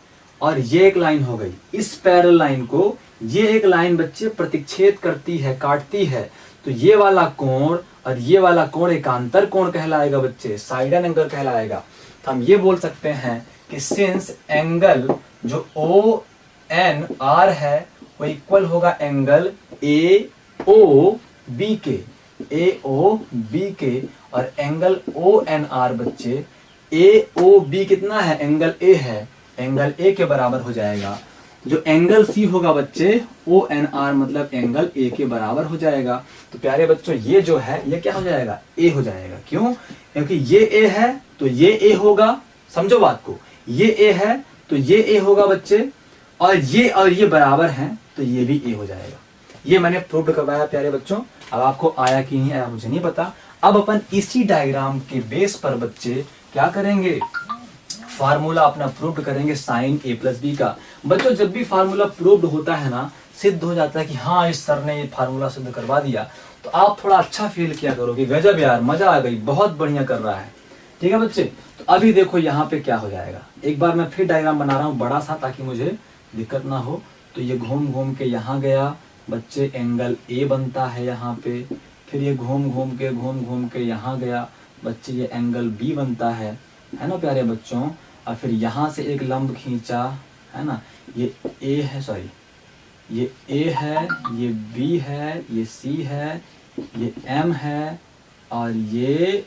और ये एक लाइन हो गई। इस पैरेलल लाइन को ये एक लाइन बच्चे प्रतिच्छेद करती है, काटती है, तो ये वाला कोण और ये वाला कोण एकांतर कोण कहलाएगा बच्चे, साइड एंगल कहलाएगा। तो हम ये बोल सकते हैं कि सिंस एंगल जो ओ एन आर है वो इक्वल होगा एंगल ए ओ बी के, ए ओ बी के, और एंगल ओ एन आर बच्चे, ए ओ बी कितना है, एंगल ए है, एंगल ए के बराबर हो जाएगा। जो एंगल सी होगा बच्चे, ओ एन आर मतलब एंगल ए के बराबर हो जाएगा। तो प्यारे बच्चों, ये जो है ये क्या हो जाएगा, ए हो जाएगा। क्यों, क्योंकि ये ए है तो ये ए होगा, समझो बात को, ये ए है तो ये ए होगा बच्चे, और ये बराबर हैं तो ये भी ए हो जाएगा। ये मैंने प्रूव करवाया प्यारे बच्चों। अब आपको आया कि नहीं आया मुझे नहीं पता। अब अपन इसी डायग्राम के बेस पर बच्चे क्या करेंगे, फार्मूला अपना प्रूव करेंगे साइन ए प्लस बी का। बच्चों जब भी फार्मूला प्रूव्ड होता है ना, सिद्ध हो जाता है कि हाँ इस सर ने ये फार्मूला सिद्ध करवा दिया, तो आप थोड़ा अच्छा फील किया करोगे, गजब यार मजा आ गई, बहुत बढ़िया कर रहा है। ठीक है बच्चे। तो अभी देखो यहाँ पे क्या हो जाएगा, एक बार मैं फिर डायग्राम बना रहा हूँ बड़ा सा ताकि मुझे दिक्कत ना हो। तो ये घूम घूम के यहाँ गया बच्चे, एंगल ए बनता है यहाँ पे। फिर ये घूम घूम के यहाँ गया बच्चे, ये एंगल बी बनता है ना प्यारे बच्चों। और फिर यहाँ से एक लंब खींचा, है ना, ये ए है, सॉरी ये ए है, ये बी है, ये सी है, ये एम है, और ये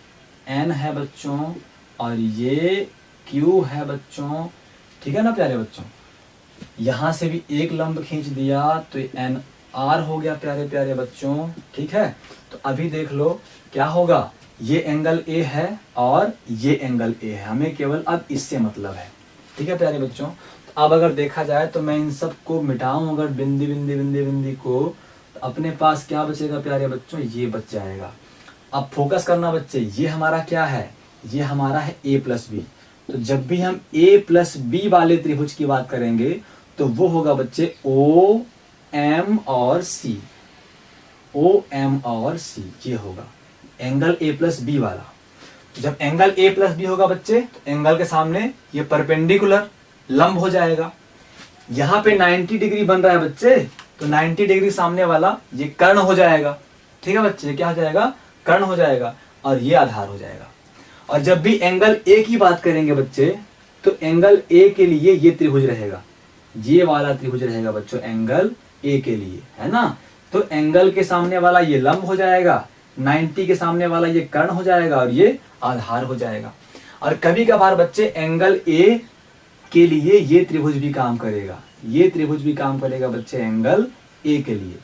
एन है बच्चों, और ये क्यू है बच्चों। ठीक है ना प्यारे बच्चों। यहाँ से भी एक लंब खींच दिया तो एन आर हो गया प्यारे प्यारे बच्चों। ठीक है, तो अभी देख लो क्या होगा, ये एंगल ए है और ये एंगल ए है, हमें केवल अब इससे मतलब है। ठीक है प्यारे बच्चों। तो अब अगर देखा जाए तो मैं इन सब को मिटाऊं अगर बिंदी बिंदी बिंदी बिंदी को, तो अपने पास क्या बचेगा प्यारे बच्चों, ये बच जाएगा। अब फोकस करना बच्चे, ये हमारा क्या है, ये हमारा है ए प्लस बी। तो जब भी हम ए प्लस बी वाले त्रिभुज की बात करेंगे तो वो होगा बच्चे ओ एम और सी, ओ एम और सी, ये होगा एंगल ए प्लस बी वाला। जब एंगल ए प्लस बी होगा बच्चे, तो एंगल के सामने ये परपेंडिकुलर लंब हो जाएगा। यहाँ पे 90 डिग्री बन रहा है बच्चे, तो 90 डिग्री सामने वाला ये कर्ण हो जाएगा। ठीक है बच्चे, क्या हो जाएगा, कर्ण हो जाएगा, और ये आधार हो जाएगा। और जब भी एंगल ए की बात करेंगे बच्चे, तो एंगल ए के लिए ये त्रिभुज रहेगा, ये वाला त्रिभुज रहेगा बच्चों एंगल ए के लिए, है ना। तो एंगल के सामने वाला ये लंब हो जाएगा, 90 के सामने वाला ये कर्ण हो जाएगा, और ये आधार हो जाएगा। और कभी कभार बच्चे एंगल ए के लिए ये त्रिभुज भी काम करेगा, ये त्रिभुज भी काम करेगा बच्चे एंगल ए के लिए।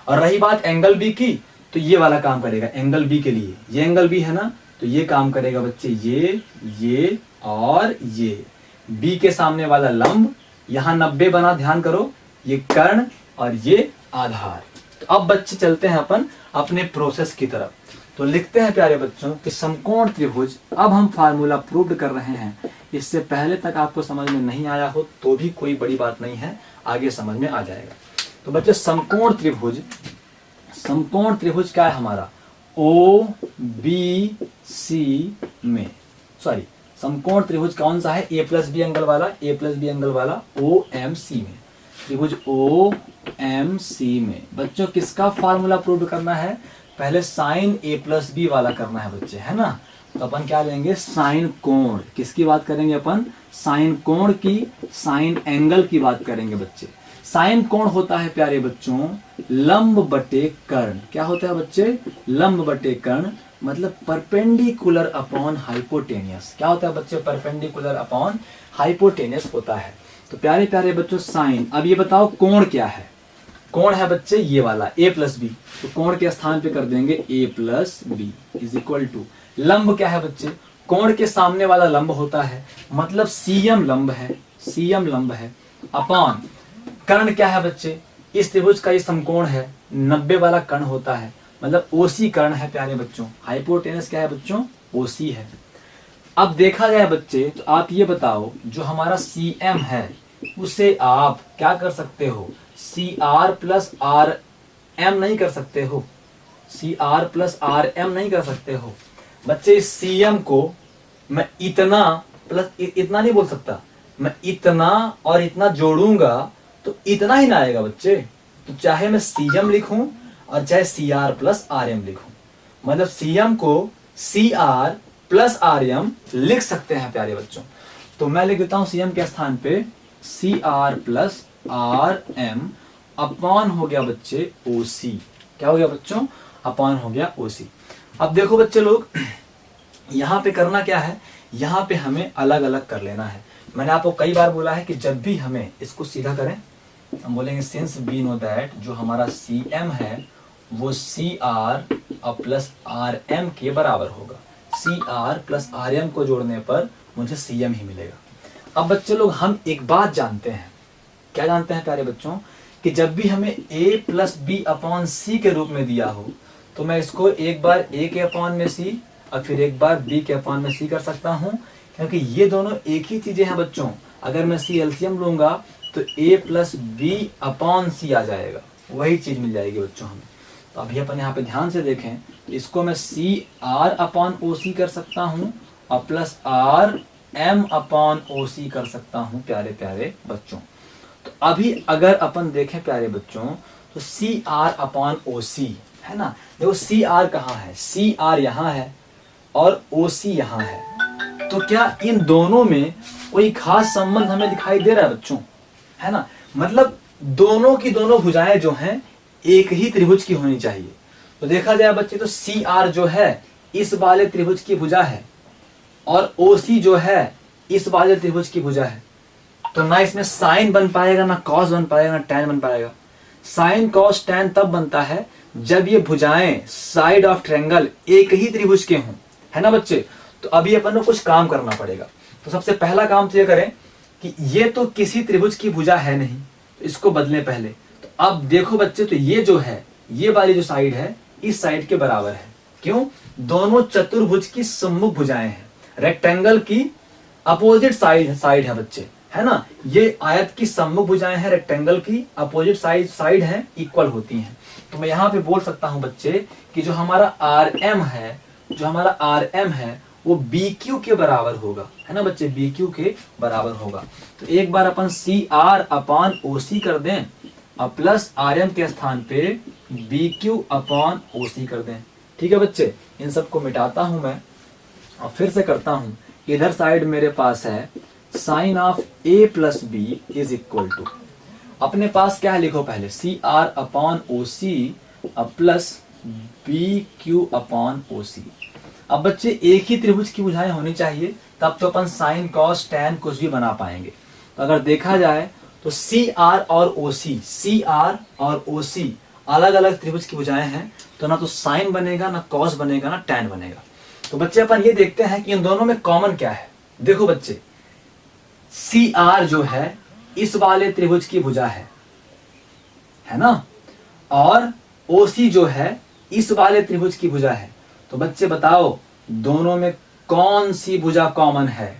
और रही बात एंगल बी की, तो ये वाला काम करेगा एंगल बी के लिए, ये एंगल बी है ना, तो ये काम करेगा बच्चे ये और ये। बी के सामने वाला लंब यहाँ 90 बना, ध्यान करो, ये कर्ण और ये आधार। तो अब बच्चे चलते हैं अपन अपने प्रोसेस की तरफ। तो लिखते हैं प्यारे बच्चों कि समकोण त्रिभुज, अब हम फार्मूला प्रूव्ड कर रहे हैं। इससे पहले तक आपको समझ में नहीं आया हो तो भी कोई बड़ी बात नहीं है, आगे समझ में आ जाएगा। तो बच्चे समकोण त्रिभुज, समकोण त्रिभुज क्या है हमारा, ओ बी सी में, सॉरी समकोण त्रिभुज कौन सा है, ए प्लस बी एंगल वाला, ए प्लस बी एंगल वाला ओ एम सी में, त्रिभुज ओ एम सी में। बच्चों किसका फार्मूला प्रूव करना है, पहले साइन ए प्लस बी वाला करना है बच्चे, है ना। तो अपन क्या लेंगे, साइन कोण, किसकी बात करेंगे अपन, साइन कोण की, साइन एंगल की बात करेंगे बच्चे। साइन कोण होता है प्यारे बच्चों लंब बटे कर्ण, क्या होता है बच्चे, लंब बटे कर्ण, मतलब परपेंडिकुलर अपॉन हाइपोटेनियस। क्या होता है बच्चे, परपेंडिकुलर अपॉन हाइपोटेनियस होता है। तो प्यारे प्यारे बच्चों साइन, अब ये बताओ कोण क्या है, कोण है बच्चे ये वाला ए प्लस बी, तो कोण के स्थान पे कर देंगे A plus B is equal to, लंब क्या है बच्चे, कोण के सामने वाला लंब होता है, मतलब सीएम लंब है, सीएम लंब है, अपॉन कर्ण क्या है बच्चे, इस त्रिभुज का ये समकोण है, 90 वाला कर्ण होता है, मतलब ओसी कर्ण है प्यारे बच्चों। हाइपोटेनस क्या है बच्चों, ओसी है। अब देखा जाए बच्चे तो आप ये बताओ, जो हमारा सीएम है उसे आप क्या कर सकते हो, C R plus R M नहीं कर सकते हो, C R plus R M नहीं कर सकते हो बच्चे। इस सीएम को मैं इतना प्लस इतना नहीं बोल सकता, मैं इतना और इतना जोड़ूंगा तो इतना ही ना आएगा बच्चे। तो चाहे मैं सीएम लिखूं और चाहे C R plus R M लिखूं, मतलब सीएम को C R plus R M लिख सकते हैं प्यारे बच्चों। तो मैं लिख देता हूं सीएम के स्थान पे C R plus R M upon हो गया बच्चे ओसी, क्या हो गया बच्चों, अपॉन हो गया ओसी। अब देखो बच्चे लोग, यहाँ पे करना क्या है, यहाँ पे हमें अलग अलग कर लेना है। मैंने आपको कई बार बोला है कि जब भी हमें इसको सीधा करें, हम बोलेंगे सिंस वी नो दैट जो हमारा सी एम है वो C R plus R M के बराबर होगा। C R plus R M को जोड़ने पर मुझे सी एम ही मिलेगा। अब बच्चे लोग हम एक बात जानते हैं, क्या जानते हैं प्यारे बच्चों, कि जब भी हमें a प्लस बी अपॉन सी के रूप में दिया हो तो मैं इसको एक बार a के अपॉन में c और फिर एक बार b के अपॉन में c कर सकता हूं, क्योंकि ये दोनों एक ही चीजें हैं बच्चों। अगर मैं c एलसीएम लूंगा तो a प्लस बी अपॉन सी आ जाएगा, वही चीज मिल जाएगी बच्चों हमें। तो अभी अपन यहाँ पे ध्यान से देखें, इसको मैं सी आर अपॉन ओ सी कर सकता हूँ और plus R M upon O C कर सकता हूं प्यारे प्यारे बच्चों। तो अभी अगर अपन देखें प्यारे बच्चों तो सी आर अपॉन ओ सी है ना, देखो सी आर कहाँ है, सी आर यहाँ है और ओ सी यहाँ है। तो क्या इन दोनों में कोई खास संबंध हमें दिखाई दे रहा है बच्चों, है ना, मतलब दोनों की दोनों भुजाएं जो हैं एक ही त्रिभुज की होनी चाहिए। तो देखा जाए बच्चे तो सी आर जो है इस वाले त्रिभुज की भुजा है और ओ सी जो है इस वाले त्रिभुज की भुजा है। तो ना इसमें साइन बन पाएगा, ना कॉस बन पाएगा, ना टैन बन पाएगा। साइन कॉस टैन तब बनता है जब ये भुजाएं साइड ऑफ ट्रायंगल एक ही त्रिभुज के हों, है ना बच्चे। तो अभी अपन को कुछ काम करना पड़ेगा। तो सबसे पहला काम तो ये करें कि ये तो किसी त्रिभुज की भुजा है नहीं, तो इसको बदलें पहले। तो अब देखो बच्चे, तो ये जो है ये वाली जो साइड है इस साइड के बराबर है। क्यों? दोनों चतुर्भुज की सम्मुख भुजाएं हैं, रेक्टेंगल की अपोजिट साइड है बच्चे, है ना। ये आयत की सम्मुख भुजाएं हैं, रेक्टेंगल की अपोजिट साइड हैं, इक्वल होती हैं। तो मैं यहाँ पे बोल सकता हूं बच्चे कि जो हमारा आर एम है वो बी क्यू के बराबर होगा, है ना बच्चे, बी क्यू के बराबर होगा। तो एक बार अपन C R upon O C कर दें और प्लस आर एम के स्थान पे B Q upon O C कर दें। ठीक है बच्चे, इन सबको मिटाता हूं मैं और फिर से करता हूं। इधर साइड मेरे पास है sine of A plus B is equal to, अपने पास क्या है लिखो पहले, C R upon O C plus B Q upon O C. अब बच्चे एक ही त्रिभुज की भुजाएं होनी चाहिए, तब तो अपन साइन कॉस टैन कुछ भी बना पाएंगे। तो अगर देखा जाए तो सी आर और ओ सी अलग अलग त्रिभुज की भुजाएं हैं, तो ना तो साइन बनेगा, ना कॉस बनेगा, ना टैन बनेगा। तो बच्चे अपन ये देखते हैं कि इन दोनों में कॉमन क्या है। देखो बच्चे, सी आर जो है इस वाले त्रिभुज की भुजा है ना, और ओ सी जो है इस वाले त्रिभुज की भुजा है। तो बच्चे बताओ दोनों में कौन सी भुजा कॉमन है?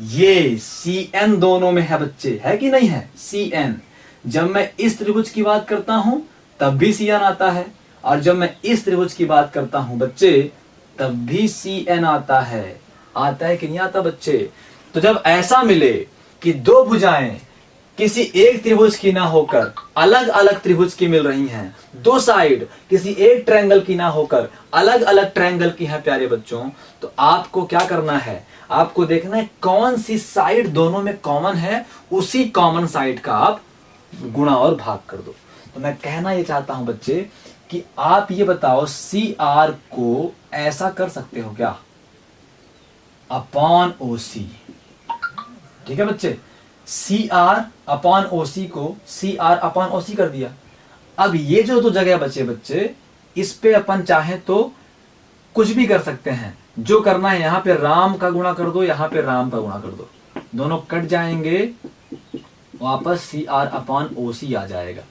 ये सी एन दोनों में है बच्चे, है कि नहीं है, सी एन। जब मैं इस त्रिभुज की बात करता हूं तब भी सी एन आता है, और जब मैं इस त्रिभुज की बात करता हूं बच्चे तब भी सी एन आता है कि नहीं आता बच्चे। तो जब ऐसा मिले कि दो भुजाएं किसी एक त्रिभुज की ना होकर अलग अलग त्रिभुज की मिल रही हैं, दो साइड किसी एक ट्रायंगल की ना होकर अलग अलग ट्रायंगल की है प्यारे बच्चों, तो आपको क्या करना है, आपको देखना है कौन सी साइड दोनों में कॉमन है, उसी कॉमन साइड का आप गुणा और भाग कर दो। तो मैं कहना ये चाहता हूं बच्चे कि आप ये बताओ सी आर को ऐसा कर सकते हो क्या, अपॉन ओ सी। ठीक है बच्चे, सी आर अपॉन ओ सी को C R upon O C कर दिया। अब ये जो दो जगह बचे बच्चे, इस पे अपन चाहे तो कुछ भी कर सकते हैं। जो करना है यहाँ पे राम का गुणा कर दो, यहाँ पे राम का गुणा कर दो, दोनों कट जाएंगे, वापस सी आर अपॉन ओ सी आ जाएगा।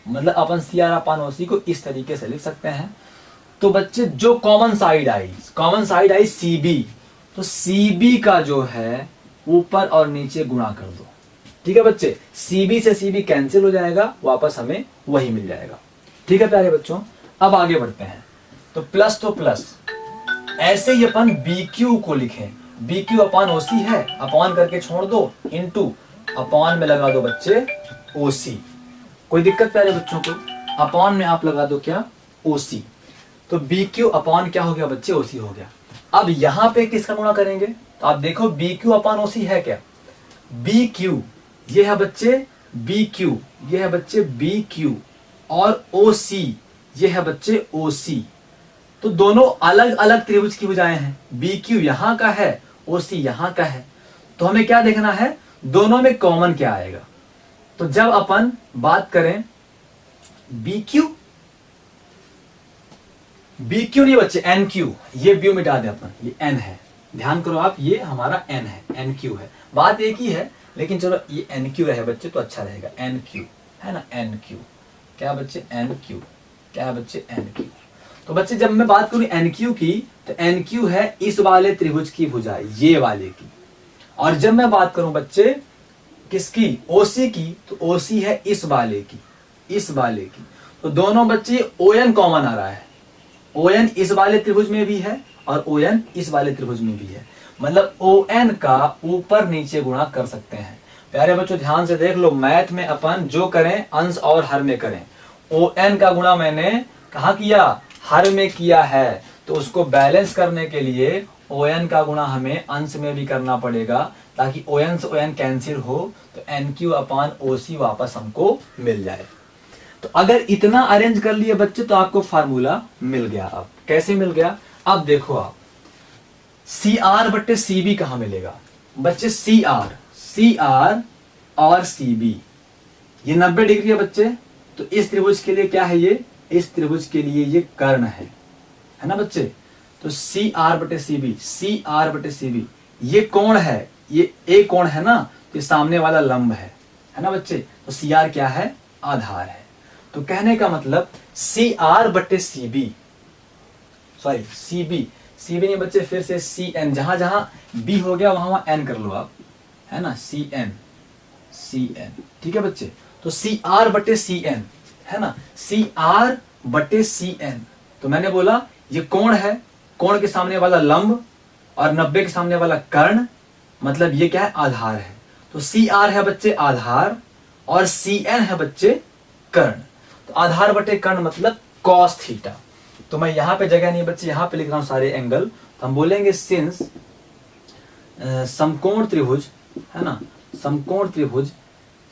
मतलब अपन सी आर अपॉन ओ सी को इस तरीके से लिख सकते हैं। तो बच्चे जो कॉमन साइड आई सी बी, तो सी बी का जो है ऊपर और नीचे गुणा कर दो। ठीक है बच्चे, सीबी से सीबी कैंसिल हो जाएगा, वापस हमें वही मिल जाएगा। ठीक है प्यारे बच्चों, अब आगे बढ़ते हैं। तो प्लस ऐसे ही अपन बी क्यू को लिखें, बी क्यू अपॉन ओ सी है, अपॉन करके छोड़ दो, इनटू अपॉन में लगा दो बच्चे ओ सी। कोई दिक्कत प्यारे बच्चों को? अपॉन में आप लगा दो क्या, ओ सी। तो बी क्यू अपॉन क्या हो गया बच्चे, ओ सी हो गया। अब यहां पे किसका गुणा करेंगे? तो आप देखो बी क्यू अपॉन ओ सी है क्या, बी क्यू ये है बच्चे बी क्यू, ये है बच्चे बी क्यू, और ओ सी ये है बच्चे ओ सी। तो दोनों अलग अलग त्रिभुज की भुजाएं हैं, बी क्यू यहां का है, ओ सी यहां का है। तो हमें क्या देखना है, दोनों में कॉमन क्या आएगा। तो जब अपन बात करें बी क्यू नहीं बच्चे, एन क्यू, ये बी मिटा दें अपन, ये एन है, ध्यान करो आप, ये हमारा एन है, एन क्यू है, बात एक ही है, लेकिन चलो ये एन क्यू रहे बच्चे तो अच्छा रहेगा, एन क्यू है ना, एन क्यू क्या बच्चे, एन क्यू क्या है बच्चे, एन क्यू। तो बच्चे जब मैं बात करूं एन क्यू की, तो एन क्यू है इस वाले त्रिभुज की भुजा, ये वाले की। और जब मैं बात करूं बच्चे किसकी, ओसी की, तो ओसी है इस वाले की, इस वाले की। तो दोनों बच्चे ओ एन कॉमन आ रहा है, ओ एन इस वाले त्रिभुज में भी है और ओ एन इस वाले त्रिभुज में भी है, मतलब ओ एन का ऊपर नीचे गुणा कर सकते हैं। प्यारे बच्चों ध्यान से देख लो, मैथ में अपन जो करें अंश और हर में करें। ओ एन का गुणा मैंने कहाँ किया, हर में किया है, तो उसको बैलेंस करने के लिए ओ एन का गुणा हमें अंश में भी करना पड़ेगा, ताकि ओ एन से ओ एन कैंसिल हो तो एन क्यू अपॉन ओ सी वापस हमको मिल जाए। तो अगर इतना अरेंज कर लिए बच्चे तो आपको फार्मूला मिल गया। अब कैसे मिल गया, अब देखो आप सी आर बट्टे सी बी कहां मिलेगा बच्चे, सी आर और सी बी ये 90 डिग्री है बच्चे, तो इस त्रिभुज के लिए क्या है, ये इस त्रिभुज के लिए ये कर्ण है ना बच्चे। तो सी आर बटे सी बी ये कोण है, ये ए कोण है ना, तो ये सामने वाला लंब है ना बच्चे। तो सी आर क्या है, आधार है। तो कहने का मतलब सी आर बटे C B, sorry C B नहीं बच्चे, फिर से सी एन, जहां जहां बी हो गया वहां वहां एन कर लो आप, है ना, सी एन, ठीक है बच्चे। तो सी आर बटे सी एन है ना, सी आर बटे सी एन। तो मैंने बोला ये कोण है, कोण के सामने वाला लंब और 90 के सामने वाला कर्ण, मतलब ये क्या है, आधार है। तो सी आर है बच्चे आधार और सी एन है बच्चे कर्ण। तो आधार बटे कर्ण मतलब कॉस थीटा। तो मैं यहां पे जगह नहीं बच्चे, यहां पे लिख रहा हूं सारे एंगल। तो हम बोलेंगे सिंस समकोण त्रिभुज है ना, समकोण त्रिभुज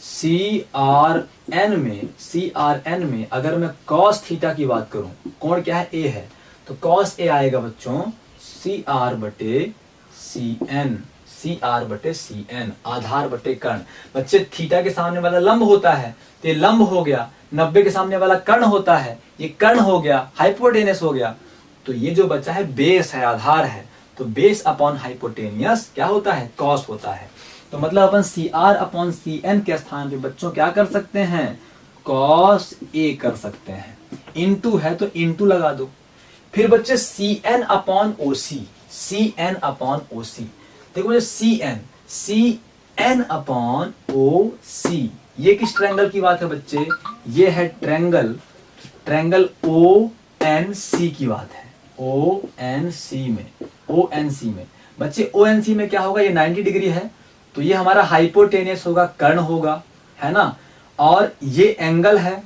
सी आर एन में अगर मैं कॉस थीटा की बात करूं, कोण क्या है, ए है, तो कॉस ए आएगा बच्चों सी आर बटे सी एन, आधार बटे कर्ण। बच्चे थीटा के सामने वाला लंब होता है, तो ये लंब हो गया, 90 के सामने वाला कर्ण होता है, ये कर्ण हो गया, हाइपोटेनियस हो गया। तो ये जो बचा है बेस है, आधार है, तो बेस अपॉन हाइपोटेनियस क्या होता है, कॉस होता है। तो मतलब अपन C R upon C N के स्थान पे बच्चों क्या कर सकते हैं, कॉस ए कर सकते हैं। इनटू है तो इनटू लगा दो। फिर बच्चे सी एन अपॉन ओ सी, देखो मुझे सी एन अपॉन ओ सी, ये किस ट्रायंगल की बात है बच्चे, ये है ट्रायंगल ओ एन सी की बात है, ओ एन सी में बच्चे, ओ एन सी में क्या होगा, ये 90 डिग्री है, तो ये हमारा हाइपोटेनियस होगा, कर्ण होगा, है ना। और ये एंगल है,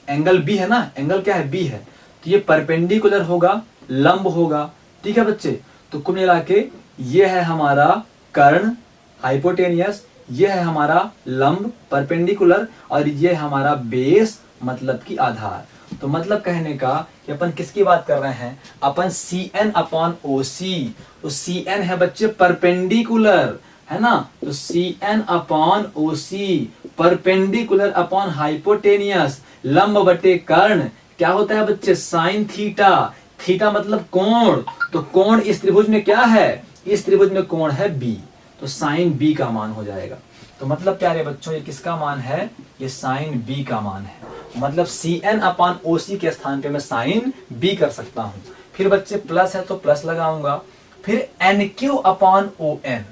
एंगल बी है ना, एंगल क्या है, बी है, तो ये परपेंडिकुलर होगा, लंब होगा, ठीक है बच्चे। तो कुल मिला के ये है हमारा कर्ण हाइपोटेनियस, ये है हमारा लंब परपेंडिकुलर, और ये हमारा बेस मतलब की आधार। तो मतलब कहने का कि अपन किसकी बात कर रहे हैं, अपन सी एन अपॉन ओ सी, तो सी एन है बच्चे परपेंडिकुलर, है ना, तो C N upon O C perpendicular upon hypotenuse, लंब बटे कर्ण क्या होता है बच्चे, साइन थीटा, थीटा मतलब कोण, तो कोण इस त्रिभुज में क्या है, इस त्रिभुज में कोण है बी, तो साइन बी का मान हो जाएगा। तो मतलब प्यारे बच्चों ये किसका मान है, ये साइन बी का मान है। मतलब सी एन अपॉन ओ सी के स्थान पे मैं साइन बी कर सकता हूं। फिर बच्चे प्लस है तो प्लस लगाऊंगा, फिर N Q upon O N,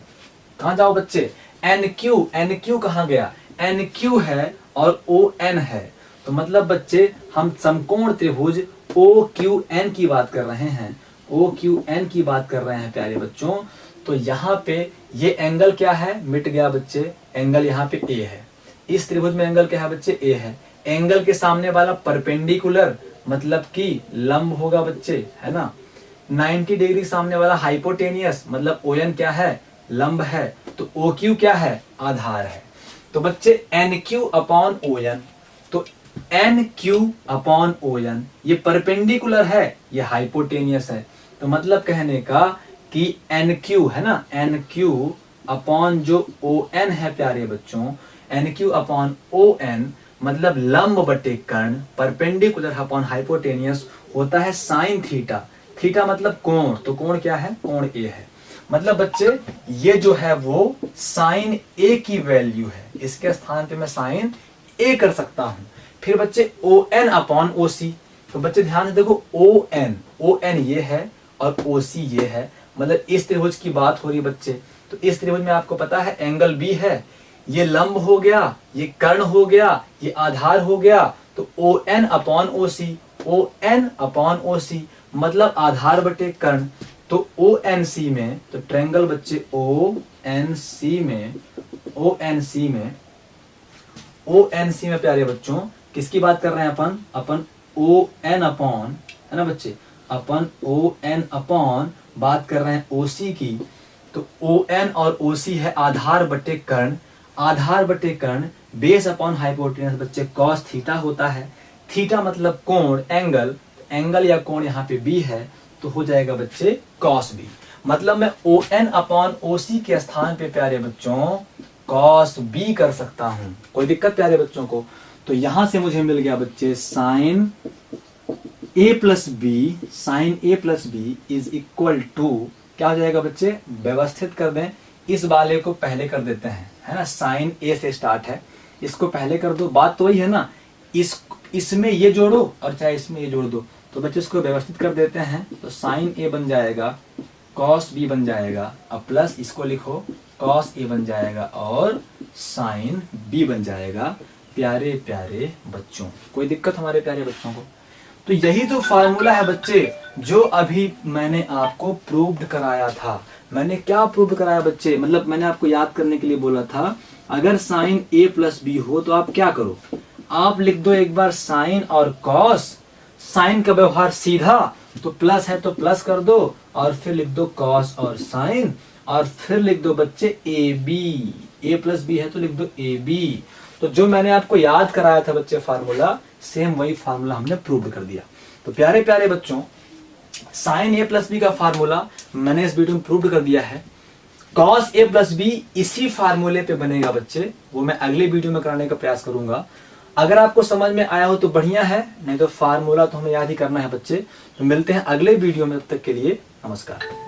कहां जाओ बच्चे, एन क्यू कहां गया, एन क्यू है और ओ एन है। तो मतलब बच्चे हम समकोण त्रिभुज ओ क्यू एन की बात कर रहे हैं, ओ क्यू एन की बात कर रहे हैं प्यारे बच्चों। तो यहाँ पे ये एंगल क्या है, मिट गया बच्चे, एंगल यहाँ पे ए है, इस त्रिभुज में एंगल क्या है बच्चे, ए है। एंगल के सामने वाला परपेंडिकुलर मतलब कि लंब होगा बच्चे, है ना। 90 डिग्री सामने वाला हाइपोटेनियस मतलब ओ एन क्या है, लंब है, तो ओ क्यू क्या है, आधार है। तो बच्चे N Q upon O N, तो N Q upon O N ये परपेंडिकुलर है, ये हाइपोटेनियस है। तो मतलब कहने का कि एन क्यू है ना, एन क्यू अपॉन जो ओ एन है प्यारे बच्चों, N Q upon O N मतलब लंब बटे कर्ण, परपेंडिकुलर अपॉन हाइपोटेनियस होता है साइन थीटा, थीटा मतलब कोण, तो कोण क्या है, कोण ए है। मतलब बच्चे ये जो है वो साइन ए की वैल्यू है, इसके स्थान पे मैं साइन ए कर सकता हूं। फिर बच्चे ओ एन अपॉन ओ सी, तो बच्चे ध्यान से देखो ओ एन ये है और ओ सी ये है, मतलब इस त्रिभुज की बात हो रही है बच्चे। तो इस त्रिभुज में आपको पता है एंगल बी है, ये लंब हो गया, ये कर्ण हो गया, ये आधार हो गया, तो ओ एन अपॉन ओ सी, ओ एन अपॉन ओ सी मतलब आधार बटे कर्ण। तो ओ एन सी में, तो ट्रायंगल बच्चे ओ एन सी में, ओ एन सी में, ओ एन सी में प्यारे बच्चों किसकी बात कर रहे हैं अपन ओ एन अपॉन, है ना बच्चे, अपन ओ एन अपॉन बात कर रहे हैं ओ सी की। तो ओ एन और ओ सी है आधार बटे कर्ण, आधार बटे कर्ण बेस अपॉन हाइपोटेनस बच्चे कॉस थीटा होता है। थीटा मतलब कोण, एंगल, एंगल या कोण यहाँ पे बी है तो हो जाएगा बच्चे कॉस बी। मतलब मैं ओ एन अपॉन ओ सी के स्थान पे प्यारे बच्चों कॉस बी कर सकता हूं। कोई दिक्कत प्यारे बच्चों को? तो यहां से मुझे मिल गया बच्चे sine A plus B, sine A plus B is equal to क्या हो जाएगा बच्चे, व्यवस्थित कर दें, इस वाले को पहले कर देते हैं, है ना, साइन ए से स्टार्ट है, इसको पहले कर दो, बात तो वही है ना, इसमें ये जोड़ो और चाहे इसमें ये जोड़ दो, तो बच्चे इसको व्यवस्थित कर देते हैं। तो साइन ए बन जाएगा, कॉस बी बन जाएगा, अब प्लस इसको लिखो कॉस ए बन जाएगा और साइन बी बन जाएगा। प्यारे प्यारे बच्चों, कोई दिक्कत हमारे प्यारे बच्चों को? तो यही तो फार्मूला है बच्चे जो अभी मैंने आपको प्रूव्ड कराया था। मैंने क्या प्रूव कराया बच्चे, मतलब मैंने आपको याद करने के लिए बोला था, अगर साइन ए प्लस बी हो तो आप क्या करो, आप लिख दो एक बार साइन और कॉस, साइन का व्यवहार सीधा, तो प्लस है तो प्लस कर दो और फिर लिख दो कॉस और साइन और फिर लिख दो बच्चे A B, A plus B है तो लिख दो ए बी। तो जो मैंने आपको याद कराया था बच्चे फार्मूला, सेम वही फार्मूला हमने प्रूव कर दिया। तो प्यारे प्यारे बच्चों साइन ए प्लस बी का फार्मूला मैंने इस वीडियो में प्रूव कर दिया है। कॉस ए प्लस बी इसी फार्मूले पे बनेगा बच्चे, वो मैं अगले वीडियो में कराने का प्रयास करूंगा। अगर आपको समझ में आया हो तो बढ़िया है, नहीं तो फार्मूला तो हमें याद ही करना है बच्चे। तो मिलते हैं अगले वीडियो में, तब तक के लिए नमस्कार।